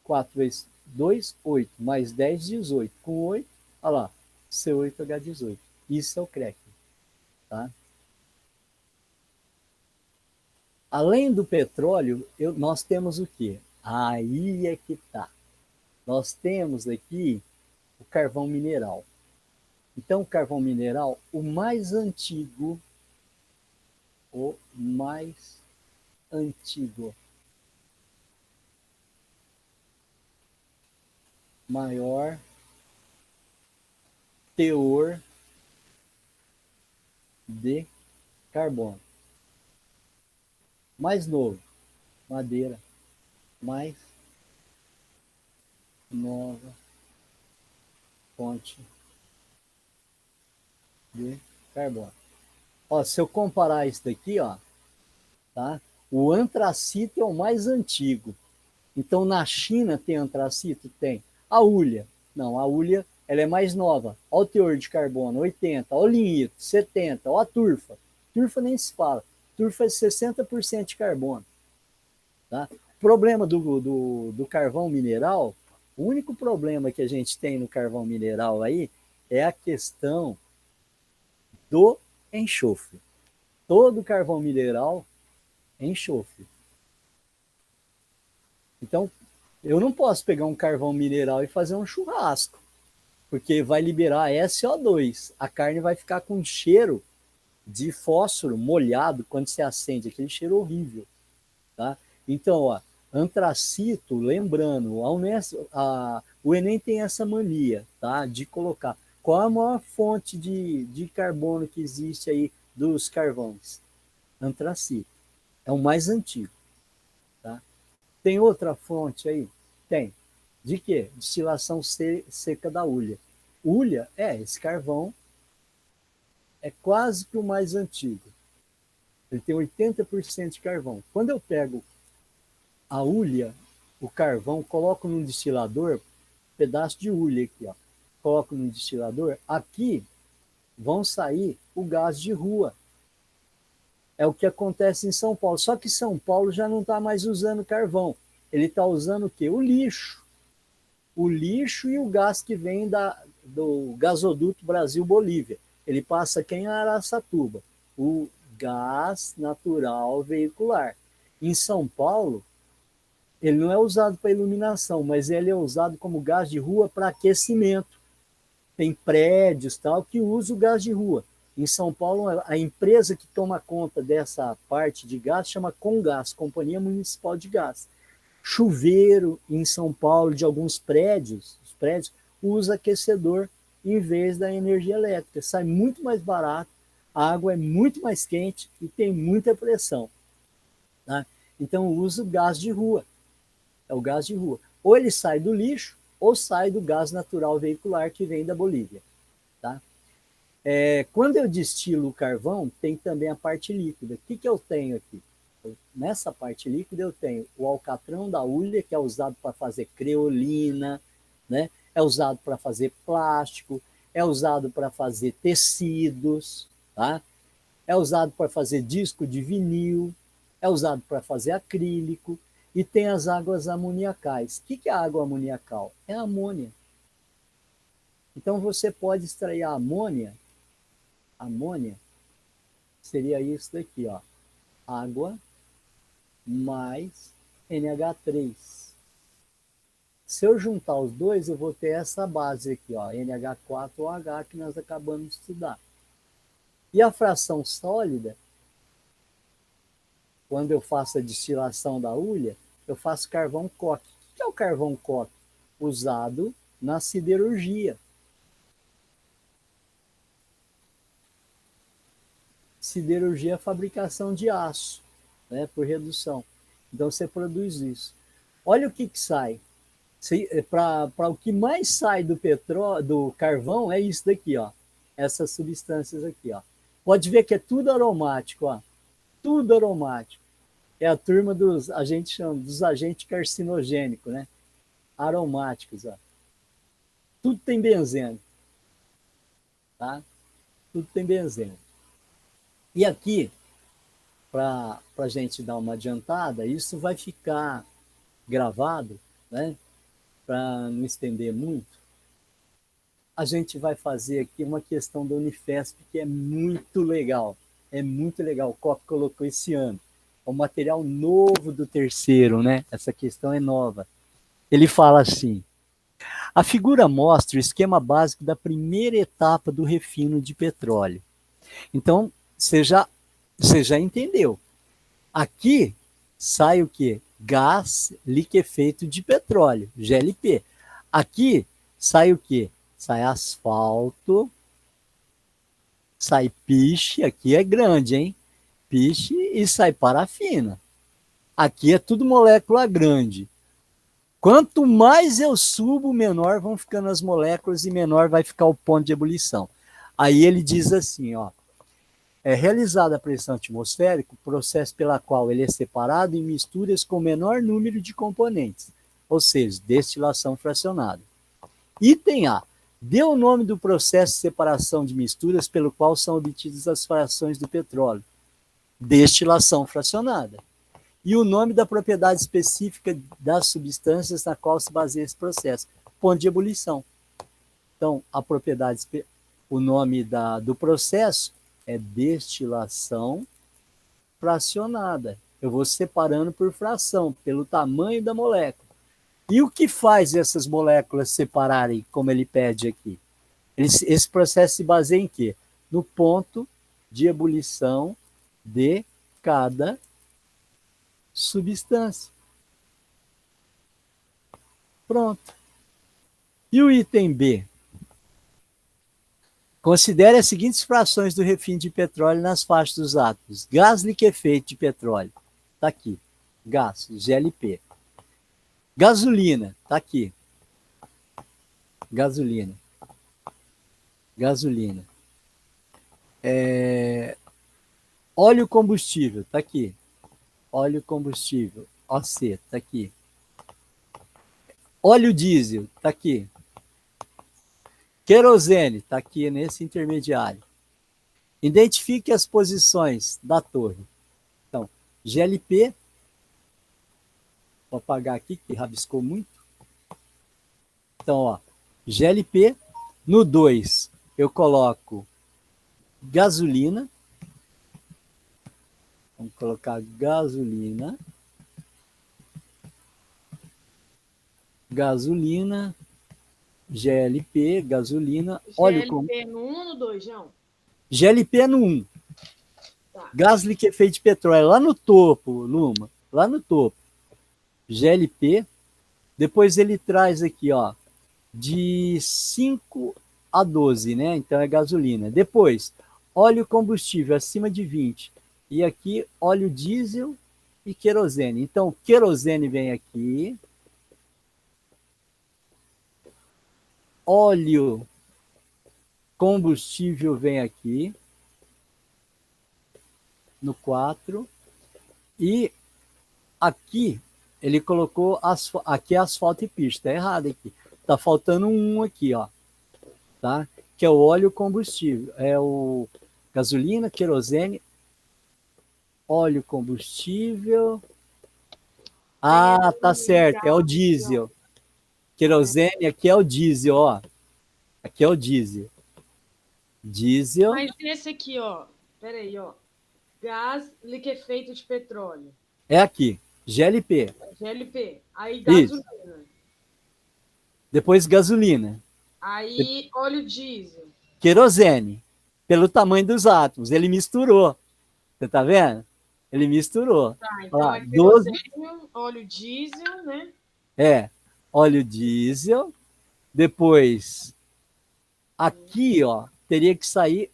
4 vezes 2, 8. Mais 10, 18. Com 8, olha lá. C8H18. Isso é o cracking. Tá? Além do petróleo, nós temos o quê? Aí é que tá. Nós temos aqui o carvão mineral. Então, o carvão mineral, o mais antigo, maior teor de carbono. Mais novo, madeira, mais nova fonte de carbono. Ó, se eu comparar isso daqui, ó, tá? O antracito é o mais antigo. Então, na China tem antracito? Tem. A hulha? Não, a hulha ela é mais nova. Olha o teor de carbono, 80. Olha o lignito, 70. Olha a turfa. Turfa nem se fala. Turfa é 60% de carbono. Tá? O problema do carvão mineral, o único problema que a gente tem no carvão mineral aí é a questão do enxofre. Todo carvão mineral é enxofre. Então, eu não posso pegar um carvão mineral e fazer um churrasco, porque vai liberar SO2. A carne vai ficar com cheiro de fósforo molhado quando você acende, aquele cheiro horrível. Tá? Então, ó, antracito, lembrando, o Enem tem essa mania, tá, de colocar qual a maior fonte de carbono que existe aí dos carvões. Antracito. É o mais antigo. Tá? Tem outra fonte aí? Tem. De quê? Destilação seca da hulha. Hulha, esse carvão é quase que o mais antigo. Ele tem 80% de carvão. Quando eu pego a hulha, o carvão, coloco num destilador, pedaço de hulha aqui, ó. Coloco num destilador, aqui vão sair o gás de rua. É o que acontece em São Paulo. Só que São Paulo já não está mais usando carvão. Ele está usando o quê? O lixo. O lixo e o gás que vem do gasoduto Brasil-Bolívia. Ele passa aqui em Araçatuba. O gás natural veicular. Em São Paulo, ele não é usado para iluminação, mas ele é usado como gás de rua para aquecimento. Tem prédios tal que usam o gás de rua. Em São Paulo, a empresa que toma conta dessa parte de gás chama Comgás, Companhia Municipal de Gás. Chuveiro em São Paulo de alguns prédios, os prédios usa aquecedor em vez da energia elétrica. Sai muito mais barato, a água é muito mais quente e tem muita pressão. Tá? Então usa o gás de rua. É o gás de rua. Ou ele sai do lixo, ou sai do gás natural veicular que vem da Bolívia. Tá? Quando eu destilo o carvão, tem também a parte líquida. O que eu tenho aqui? Nessa parte líquida eu tenho o alcatrão da hulha, que é usado para fazer creolina, né? É usado para fazer plástico, é usado para fazer tecidos, tá? É usado para fazer disco de vinil, é usado para fazer acrílico, e tem as águas amoniacais. O que é a água amoniacal? É a amônia. Então você pode extrair a amônia. Amônia seria isso daqui, ó. Água mais NH3. Se eu juntar os dois, eu vou ter essa base aqui, ó, NH4OH, que nós acabamos de estudar. E a fração sólida, quando eu faço a destilação da hulha, eu faço carvão coque. O que é o carvão coque? Usado na siderurgia. Siderurgia é a fabricação de aço, né, por redução. Então você produz isso. Olha o que sai. Para o que mais sai do petróleo, do carvão, é isso daqui, ó. Essas substâncias aqui, ó. Pode ver que é tudo aromático, ó. Tudo aromático. É a turma a gente chama dos agentes carcinogênicos, né? Aromáticos, ó. Tudo tem benzeno, tá? Tudo tem benzeno. E aqui, para a gente dar uma adiantada, isso vai ficar gravado, né? Para não estender muito, a gente vai fazer aqui uma questão da Unifesp que é muito legal. É muito legal. O Coque colocou esse ano. É um material novo do terceiro, né? Essa questão é nova. Ele fala assim: A figura mostra o esquema básico da primeira etapa do refino de petróleo. Então, você já entendeu. Aqui sai o quê? Gás liquefeito de petróleo, GLP. Aqui sai o quê? Sai asfalto, sai piche, aqui é grande, hein? Piche e sai parafina. Aqui é tudo molécula grande. Quanto mais eu subo, menor vão ficando as moléculas e menor vai ficar o ponto de ebulição. Aí ele diz assim, ó, é realizada a pressão atmosférica, processo pela qual ele é separado em misturas com menor número de componentes, ou seja, destilação fracionada. Item A. Dê o nome do processo de separação de misturas pelo qual são obtidas as frações do petróleo. Destilação fracionada. E o nome da propriedade específica das substâncias na qual se baseia esse processo. Ponto de ebulição. Então, a propriedade, o nome do processo é destilação fracionada. Eu vou separando por fração, pelo tamanho da molécula. E o que faz essas moléculas separarem, como ele pede aqui? Esse processo se baseia em quê? No ponto de ebulição de cada substância. Pronto. E o item B? Considere as seguintes frações do refino de petróleo nas faixas dos átomos. Gás liquefeito de petróleo. Está aqui. Gás, GLP. Gasolina. Está aqui. Gasolina. Gasolina. Óleo combustível. Está aqui. Óleo combustível. OC. Está aqui. Óleo diesel. Está aqui. Querosene. Está aqui nesse intermediário. Identifique as posições da torre. Então, GLP. Vou apagar aqui, que rabiscou muito. Então, ó, GLP. No 2, eu coloco gasolina. Vamos colocar gasolina. Gasolina. GLP, gasolina. Óleo GLP no 1 ou no 2, João? GLP no 1. Tá. Gás liquefeito de petróleo, lá no topo, Luma. Lá no topo. GLP. Depois ele traz aqui, ó, de 5 a 12, né? Então é gasolina. Depois, óleo combustível acima de 20. E aqui, óleo diesel e querosene. Então, querosene vem aqui. Óleo combustível vem aqui. No 4. E aqui, ele colocou, aqui é asfalto e piche. Tá errado aqui. Tá faltando um aqui, ó. Tá? Que é o óleo combustível. É o gasolina, querosene, óleo combustível. Ah, tá certo. É o diesel. Querosene, aqui é o diesel, ó. Aqui é o diesel. Diesel. Mas esse aqui, ó. Peraí, ó. Gás liquefeito de petróleo. É aqui. GLP. GLP. Aí gasolina. Isso. Depois gasolina. Aí óleo diesel. Querosene. Pelo tamanho dos átomos. Ele misturou. Você tá vendo? Ele misturou. Tá, então ó, é querosene, óleo diesel, né? É. Óleo diesel. Depois, aqui, ó, teria que sair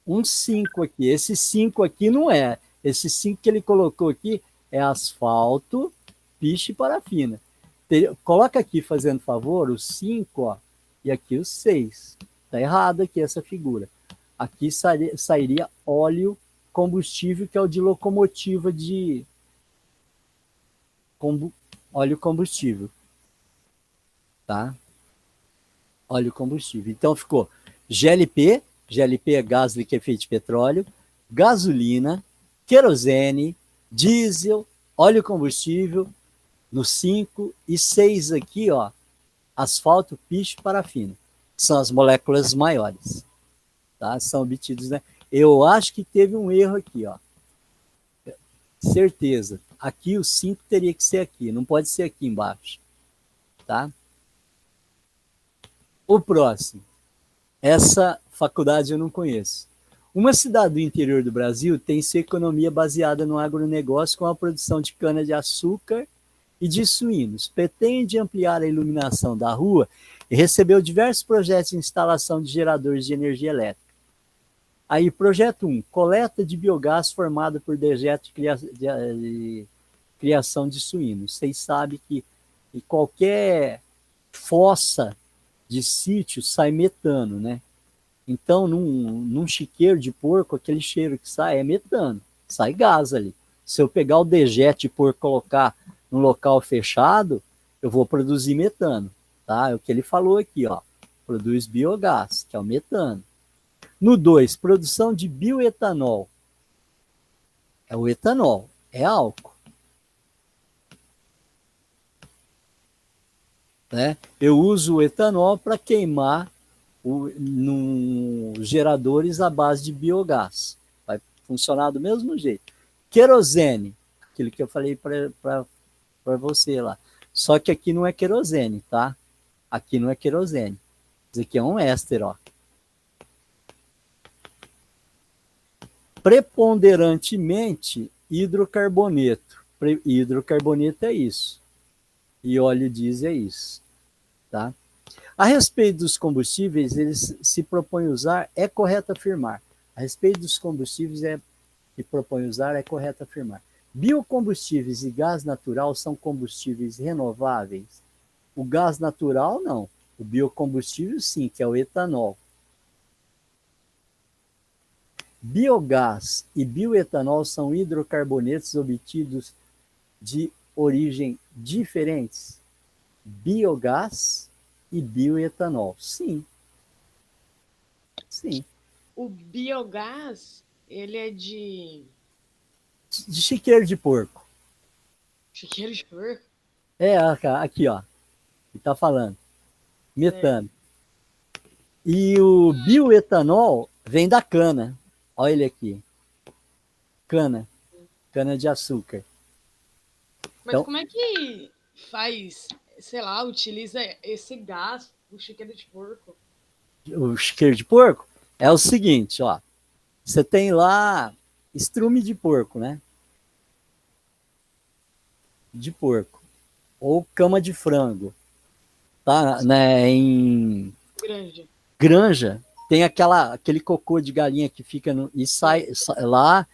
um 5 aqui. Esse 5 aqui não é. Esse 5 que ele colocou aqui é asfalto, piche e parafina. Coloca aqui, fazendo favor, o 5, ó, e aqui o 6. Tá errado aqui essa figura. Aqui sairia óleo combustível, que é o de locomotiva de óleo combustível. Tá? Óleo combustível. Então ficou GLP, GLP é gás liquefeito de petróleo, gasolina, querosene, diesel, óleo combustível, no 5 e 6 aqui, ó, asfalto, piche e parafina, que são as moléculas maiores. Tá? São obtidos, né? Eu acho que teve um erro aqui, ó. Certeza. Aqui o 5 teria que ser aqui, não pode ser aqui embaixo. Tá? O próximo. Essa faculdade eu não conheço. Uma cidade do interior do Brasil tem sua economia baseada no agronegócio com a produção de cana-de-açúcar e de suínos. Pretende ampliar a iluminação da rua e recebeu diversos projetos de instalação de geradores de energia elétrica. Aí, projeto 1, coleta de biogás formado por dejeto de criação de suínos. Vocês sabem que em qualquer fossa de sítio sai metano, né? Então, num chiqueiro de porco, aquele cheiro que sai é metano, sai gás ali. Se eu pegar o dejeto de porco e colocar num local fechado, eu vou produzir metano, tá? É o que ele falou aqui, ó. Produz biogás, que é o metano. No 2, produção de bioetanol. É o etanol, é álcool. Né? Eu uso o etanol para queimar geradores à base de biogás. Vai funcionar do mesmo jeito. Querosene, aquilo que eu falei para você lá. Só que aqui não é querosene, tá? Aqui não é querosene. Isso aqui é um éster, ó. Preponderantemente hidrocarboneto. Hidrocarboneto é isso. E óleo diesel é isso. Tá? A respeito dos combustíveis, eles se propõem usar, é correto afirmar. A respeito dos combustíveis, que propõem usar, é correto afirmar. Biocombustíveis e gás natural são combustíveis renováveis? O gás natural, não. O biocombustível, sim, que é o etanol. Biogás e bioetanol são hidrocarbonetos obtidos de origem diferentes? Biogás e bioetanol. Sim. Sim. O biogás, ele é de chiqueiro de porco. chiqueiro de porco? É, aqui, ó. Que tá falando. Metano. E o bioetanol vem da cana. Olha ele aqui. Cana. Cana de açúcar. Mas então, como é que faz, sei lá, utiliza esse gás, o chiqueiro de porco? O chiqueiro de porco é o seguinte, ó. Você tem lá estrume de porco, né? De porco. Ou cama de frango. Tá, né? Em granja tem aquele cocô de galinha que fica e sai lá,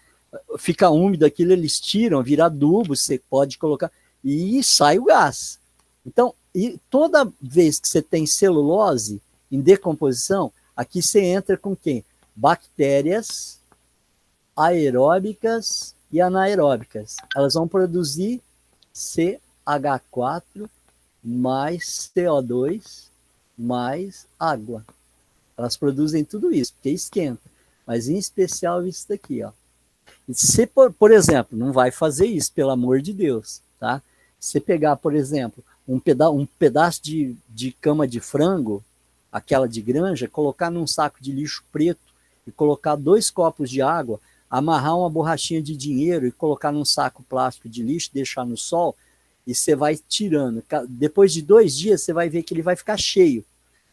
fica úmido, aquilo eles tiram, vira adubo, você pode colocar, e sai o gás. Então, e toda vez que você tem celulose em decomposição, aqui você entra com quem? Bactérias aeróbicas e anaeróbicas. Elas vão produzir CH4 mais CO2 mais água. Elas produzem tudo isso, porque esquenta. Mas em especial isso daqui, ó. Se, por exemplo, não vai fazer isso, pelo amor de Deus, tá? Se pegar, por exemplo, um pedaço de cama de frango, aquela de granja, colocar num saco de lixo preto e colocar 2 copos de água, amarrar uma borrachinha de dinheiro e colocar num saco plástico de lixo, deixar no sol, e você vai tirando. Depois de 2 dias, você vai ver que ele vai ficar cheio.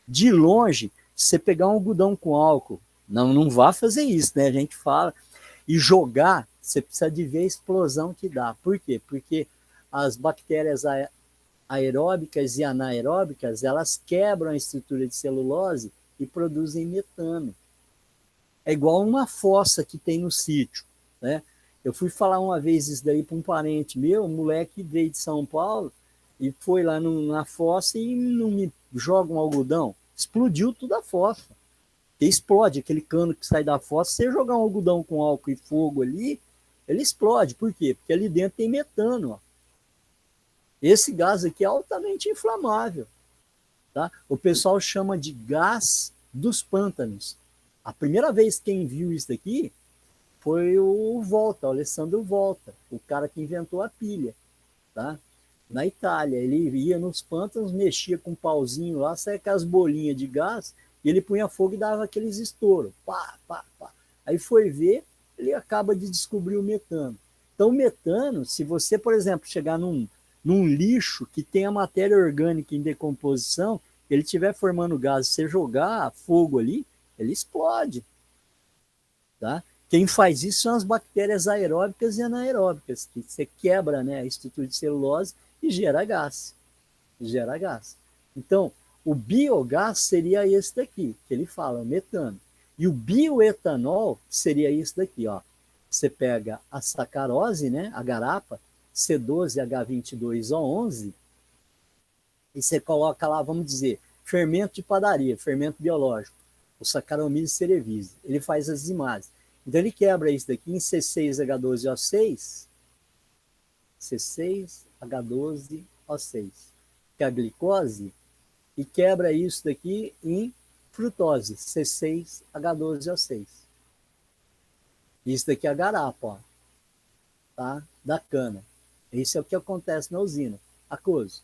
De longe, você pegar um algodão com álcool, não vá fazer isso, né? A gente fala, e jogar, você precisa de ver a explosão que dá. Por quê? Porque as bactérias aeróbicas e anaeróbicas, elas quebram a estrutura de celulose e produzem metano. É igual uma fossa que tem no sítio, né? Eu fui falar uma vez isso daí para um parente meu, um moleque veio de São Paulo e foi lá na fossa e não me joga um algodão. Explodiu tudo a fossa. E explode aquele cano que sai da fossa. Se você jogar um algodão com álcool e fogo ali, ele explode. Por quê? Porque ali dentro tem metano. Ó. Esse gás aqui é altamente inflamável. Tá? O pessoal chama de gás dos pântanos. A primeira vez que quem viu isso daqui foi o Volta, o Alessandro Volta, o cara que inventou a pilha, tá? Na Itália. Ele ia nos pântanos, mexia com um pauzinho lá, saia com as bolinhas de gás, e ele punha fogo e dava aqueles estouros. Pá, pá, pá. Aí foi ver, ele acaba de descobrir o metano. Então, o metano, se você, por exemplo, chegar num lixo que tem a matéria orgânica em decomposição, ele estiver formando gás, você jogar fogo ali, ele explode. Tá? Quem faz isso são as bactérias aeróbicas e anaeróbicas, que você quebra, né, a estrutura de celulose e gera gás. Gera gás. Então, o biogás seria esse daqui, que ele fala, o metano. E o bioetanol seria isso daqui, ó. Você pega a sacarose, né, a garapa, C12H22O11, e você coloca lá, vamos dizer, fermento de padaria, fermento biológico, o Saccharomyces cerevisiae. Ele faz as imagens. Então ele quebra isso daqui em C6H12O6, C6H12O6, que é a glicose, e quebra isso daqui em frutose, C6H12O6. Isso daqui é a garapa, ó, tá? Da cana. Isso é o que acontece na usina, aquoso.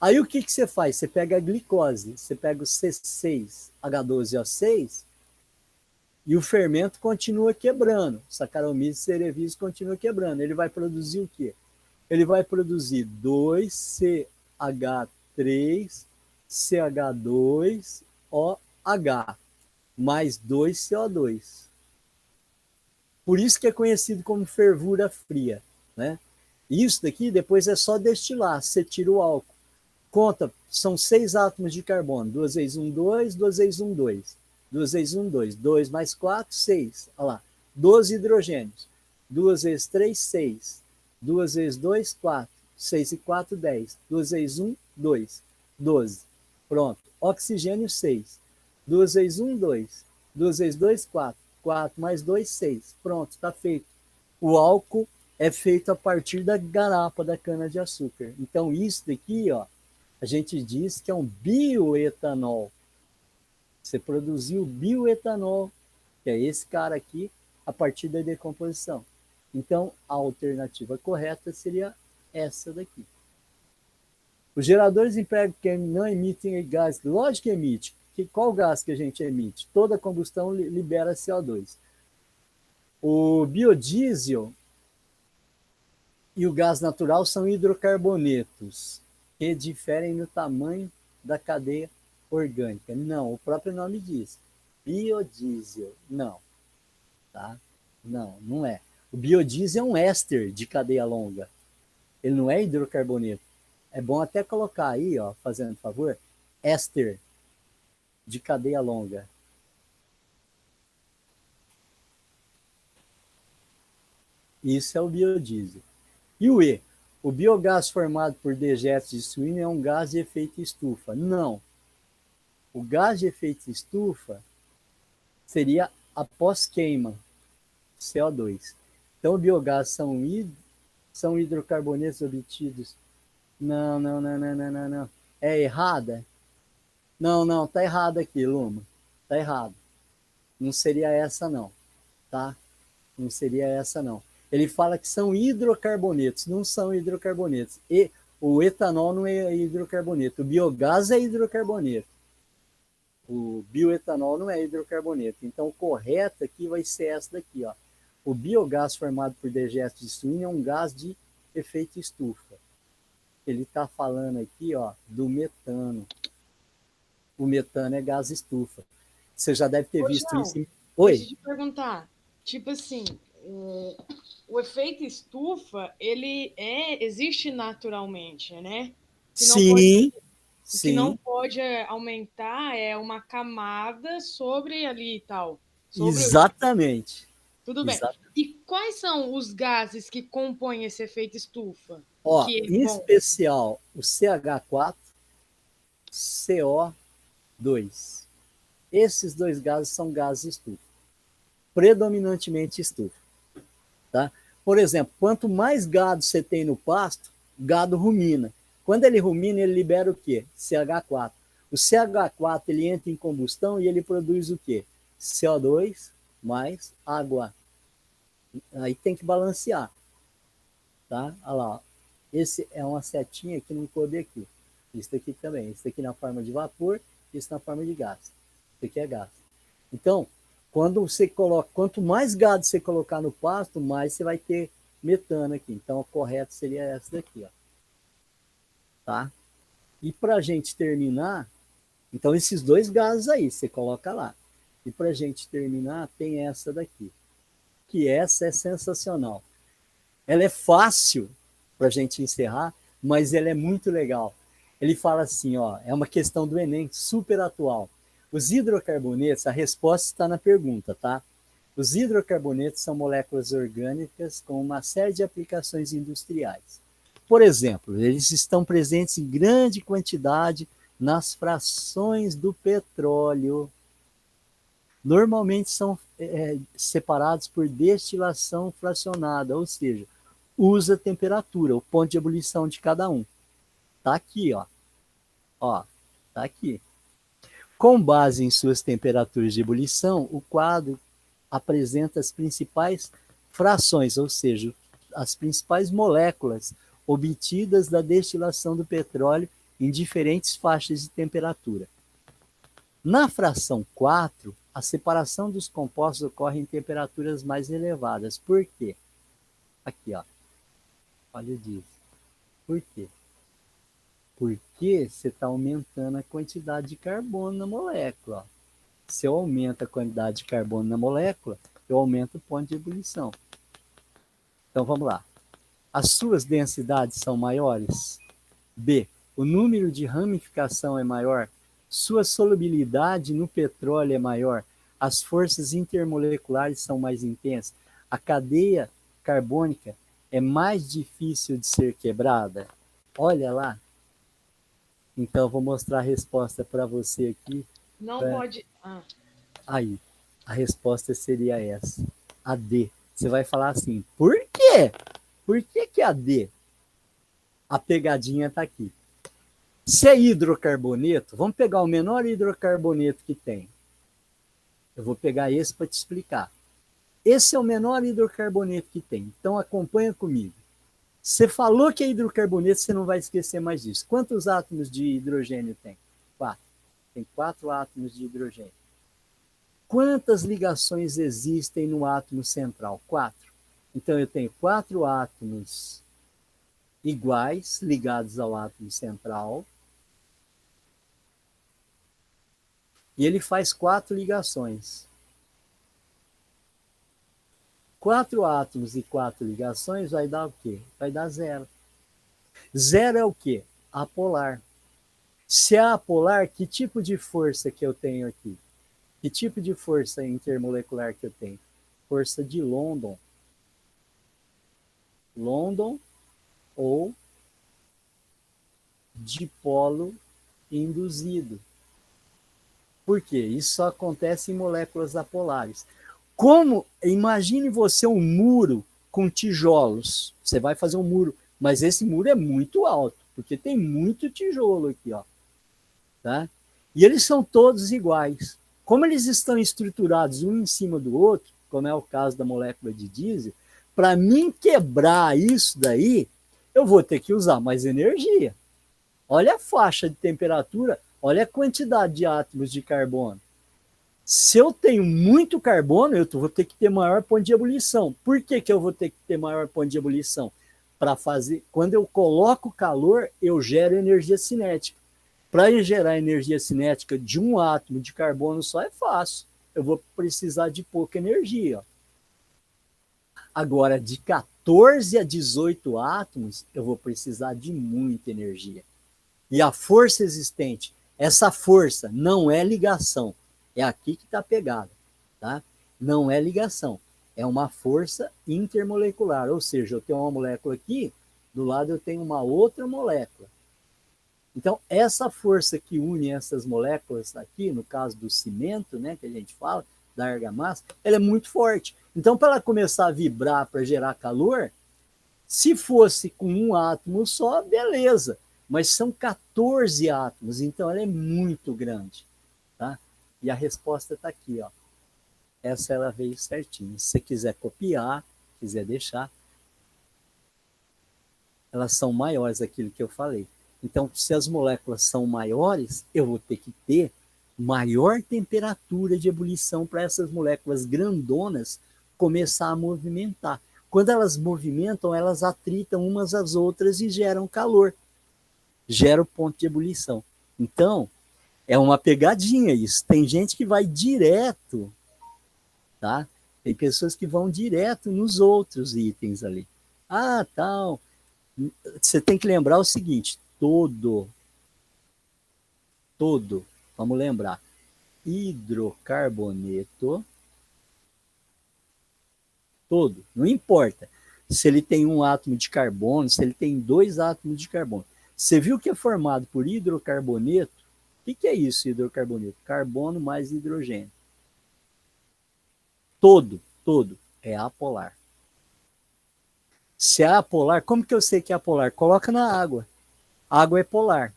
Aí o que você faz? Você pega a glicose, você pega o C6H12O6 e o fermento continua quebrando. O Saccharomyces cerevisiae continua quebrando. Ele vai produzir o quê? Ele vai produzir 2CH3CH2OH mais 2CO2. Por isso que é conhecido como fervura fria, né? Isso daqui depois é só destilar, você tira o álcool. Conta, são 6 átomos de carbono. 2 vezes 1, 2, 2 vezes 1, 2. 2 vezes 1, 2. 2 mais 4, 6. Olha lá. 12 hidrogênios. 2 vezes 3, 6. 2 vezes 2, 4. 6 e 4, 10. 2 vezes 1, 2. 12. Pronto. Oxigênio, 6. 2 vezes 1, 2. 2 vezes 2, 4. 4 mais 2, 6. Pronto, está feito. O álcool é feito a partir da garapa da cana-de-açúcar. Então, isso daqui, ó, a gente diz que é um bioetanol. Você produziu bioetanol, que é esse cara aqui, a partir da decomposição. Então, a alternativa correta seria essa daqui. Os geradores empregam que não emitem gás. Lógico que emite. Qual gás que a gente emite? Toda combustão libera CO2. O biodiesel e o gás natural são hidrocarbonetos, que diferem no tamanho da cadeia orgânica. Não, o próprio nome diz. Biodiesel. Não. Tá? Não, não é. O biodiesel é um éster de cadeia longa. Ele não é hidrocarboneto. É bom até colocar aí, ó, fazendo favor, éster de cadeia longa. Isso é o biodiesel. E o E? O biogás formado por dejetos de suíno é um gás de efeito estufa. Não. O gás de efeito estufa seria após queima, CO2. Então, o biogás são hidrocarbonetos obtidos. Não. É errada? Não, tá errado aqui, Luma. Tá errado. Não seria essa, não. Tá? Não seria essa, não. Ele fala que são hidrocarbonetos, não são hidrocarbonetos. E o etanol não é hidrocarboneto, o biogás é hidrocarboneto. O bioetanol não é hidrocarboneto. Então, o correto aqui vai ser essa daqui, ó. O biogás formado por dejetos de suíno é um gás de efeito estufa. Ele está falando aqui, ó, do metano. O metano é gás estufa. Você já deve ter visto João, isso. deixa Oi? eu te perguntar. Tipo assim, o efeito estufa, existe naturalmente, né? Que não pode, Sim, o que não sim, pode aumentar é uma camada sobre ali e tal. Sobre o. exatamente. Tudo bem. Exato. E quais são os gases que compõem esse efeito estufa? Ó, Que é em bom. especial o CH4, CO2. Esses dois gases são gases estufa, predominantemente estufa. Tá? Por exemplo, quanto mais gado você tem no pasto, gado rumina. Quando ele rumina, ele libera o quê? CH4. O CH4 ele entra em combustão e ele produz o quê? CO2 mais água. Aí tem que balancear. Tá? Olha lá. Esse é uma setinha que não coube aqui. Isso daqui também. Isso daqui na forma de vapor, isso na forma de gás. Isso aqui é gás. Então, quando você coloca, quanto mais gado você colocar no pasto, mais você vai ter metano aqui. Então, o correto seria essa daqui, ó. Tá? E para a gente terminar, então esses dois gases aí, você coloca lá. E para a gente terminar, tem essa daqui, que essa é sensacional. Ela é fácil para a gente encerrar, mas ela é muito legal. Ele fala assim, ó, é uma questão do Enem, super atual. Os hidrocarbonetos, a resposta está na pergunta, tá? Os hidrocarbonetos são moléculas orgânicas com uma série de aplicações industriais. Por exemplo, eles estão presentes em grande quantidade nas frações do petróleo. Normalmente são separados por destilação fracionada, ou seja, usa a temperatura, o ponto de ebulição de cada um. Tá aqui, ó. Ó, tá aqui. Com base em suas temperaturas de ebulição, o quadro apresenta as principais frações, ou seja, as principais moléculas obtidas da destilação do petróleo em diferentes faixas de temperatura. Na fração 4, a separação dos compostos ocorre em temperaturas mais elevadas. Por quê? Aqui, ó. Olha disso. Por quê? Porque você está aumentando a quantidade de carbono na molécula. Ó. Se eu aumento a quantidade de carbono na molécula, eu aumento o ponto de ebulição. Então, vamos lá. As suas densidades são maiores? B. O número de ramificação é maior? Sua solubilidade no petróleo é maior? As forças intermoleculares são mais intensas? A cadeia carbônica é mais difícil de ser quebrada? Olha lá. Então, vou mostrar a resposta para você aqui. Não pode. Aí, a resposta seria essa. A D. Você vai falar assim, por quê? Por que a D? A pegadinha está aqui. Se é hidrocarboneto, vamos pegar o menor hidrocarboneto que tem. Eu vou pegar esse para te explicar. Esse é o menor hidrocarboneto que tem. Então, acompanha comigo. Você falou que é hidrocarboneto, você não vai esquecer mais disso. Quantos átomos de hidrogênio tem? 4. Tem 4 átomos de hidrogênio. Quantas ligações existem no átomo central? 4. Então, eu tenho 4 átomos iguais ligados ao átomo central. E ele faz 4 ligações. 4 átomos e 4 ligações vai dar o quê? Vai dar 0. 0 é o quê? Apolar. Se é apolar, que tipo de força que eu tenho aqui? Que tipo de força intermolecular que eu tenho? Força de London. London ou dipolo induzido. Por quê? Isso só acontece em moléculas apolares. Como, imagine você um muro com tijolos. Você vai fazer um muro, mas esse muro é muito alto, porque tem muito tijolo aqui, ó. Tá? E eles são todos iguais. Como eles estão estruturados um em cima do outro, como é o caso da molécula de diesel, para mim quebrar isso daí, eu vou ter que usar mais energia. Olha a faixa de temperatura, olha a quantidade de átomos de carbono. Se eu tenho muito carbono, eu vou ter que ter maior ponto de ebulição. Por que eu vou ter que ter maior ponto de ebulição? Para fazer, quando eu coloco calor, eu gero energia cinética. Para gerar energia cinética de um átomo de carbono só é fácil. Eu vou precisar de pouca energia. Agora, de 14 a 18 átomos, eu vou precisar de muita energia. E a força existente, essa força não é ligação. É aqui que está pegada, tá? Não é ligação. É uma força intermolecular. Ou seja, eu tenho uma molécula aqui, do lado eu tenho uma outra molécula. Então, essa força que une essas moléculas aqui, no caso do cimento, né, que a gente fala, da argamassa, ela é muito forte. Então, para ela começar a vibrar para gerar calor, se fosse com um átomo só, beleza. Mas são 14 átomos, então ela é muito grande. Tá? E a resposta está aqui. Ó. Essa ela veio certinho. Se você quiser copiar, quiser deixar, elas são maiores daquilo que eu falei. Então, se as moléculas são maiores, eu vou ter que ter maior temperatura de ebulição para essas moléculas grandonas começar a movimentar. Quando elas movimentam, elas atritam umas às outras e geram calor. gera o ponto de ebulição. Então, é uma pegadinha isso. Tem gente que vai direto, tá? Tem pessoas que vão direto nos outros itens ali. Ah, tal. Você tem que lembrar o seguinte: vamos lembrar, hidrocarboneto, não importa se ele tem um átomo de carbono, se ele tem 2 átomos de carbono. Você viu que é formado por hidrocarboneto? O que é isso, hidrocarboneto? Carbono mais hidrogênio. Todo é apolar. Se é apolar, como que eu sei que é apolar? Coloca na água. Água é polar.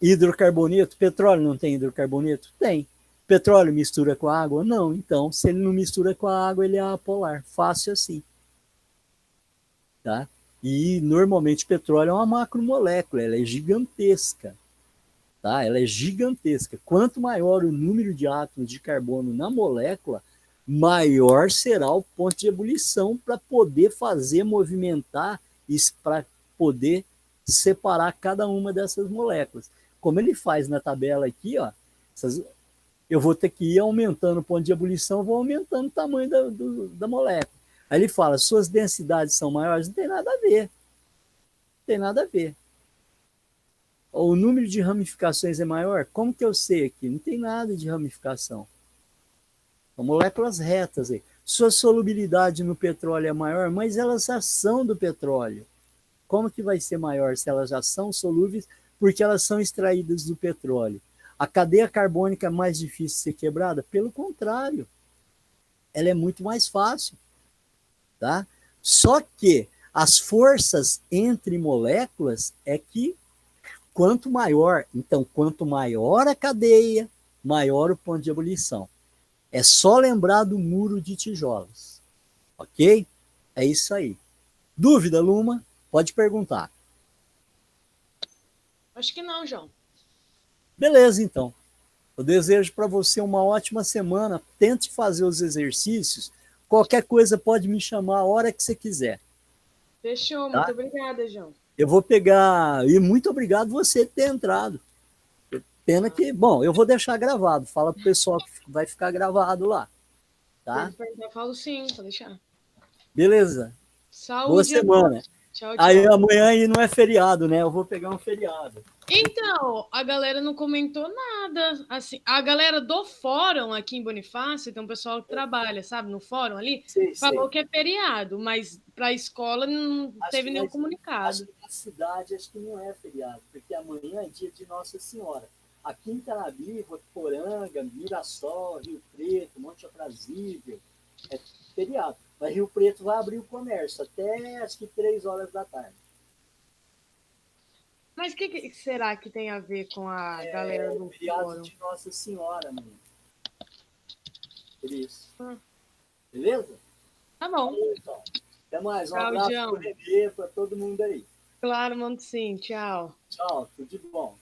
Hidrocarboneto, petróleo não tem hidrocarboneto? Tem. Petróleo mistura com a água? Não. Então, se ele não mistura com a água, ele é apolar. Fácil assim. Tá? E, normalmente, petróleo é uma macromolécula, ela é gigantesca. Tá? Ela é gigantesca. Quanto maior o número de átomos de carbono na molécula, maior será o ponto de ebulição para poder fazer movimentar, para poder separar cada uma dessas moléculas. Como ele faz na tabela aqui, ó, eu vou ter que ir aumentando o ponto de ebulição, vou aumentando o tamanho da molécula. Aí ele fala, suas densidades são maiores, não tem nada a ver. Não tem nada a ver. O número de ramificações é maior? Como que eu sei aqui? Não tem nada de ramificação. São moléculas retas aí. Sua solubilidade no petróleo é maior, mas elas já são do petróleo. Como que vai ser maior se elas já são solúveis? Porque elas são extraídas do petróleo. A cadeia carbônica é mais difícil de ser quebrada? Pelo contrário, ela é muito mais fácil. Tá? Só que as forças entre moléculas é que quanto maior a cadeia, maior o ponto de ebulição. É só lembrar do muro de tijolos. Ok? É isso aí. Dúvida, Luma? Pode perguntar. Acho que não, João. Beleza, então. Eu desejo para você uma ótima semana. Tente fazer os exercícios. Qualquer coisa pode me chamar a hora que você quiser. Fechou. Tá? Muito obrigada, João. Eu vou pegar... E muito obrigado você ter entrado. Pena que... Bom, eu vou deixar gravado. Fala pro pessoal que vai ficar gravado lá. Tá? Eu falo sim, pode deixar. Beleza. Boa Saúde, semana. tchau, Aí tchau. amanhã aí não é feriado, né? Eu vou pegar um feriado. Então, a galera não comentou nada. Assim, a galera do fórum aqui em Bonifácio, tem um pessoal que trabalha, sabe, no fórum ali, falou que é feriado, mas para a escola não teve nenhum comunicado. Acho que na cidade acho que não é feriado, porque amanhã é dia de Nossa Senhora. Aqui em Canabi, Votuporanga, Mirassol, Rio Preto, Monte Aprazível, é feriado. Mas Rio Preto vai abrir o comércio até acho que 3 horas da tarde. Mas o que será que tem a ver com a galera do feriado fórum? de Nossa Senhora, menino. Por isso. Beleza? Tá bom. Então, até mais. Um Tchau, abraço João. pro Renê, para todo mundo aí. Claro, mando sim. Tchau. Tchau, tudo de bom.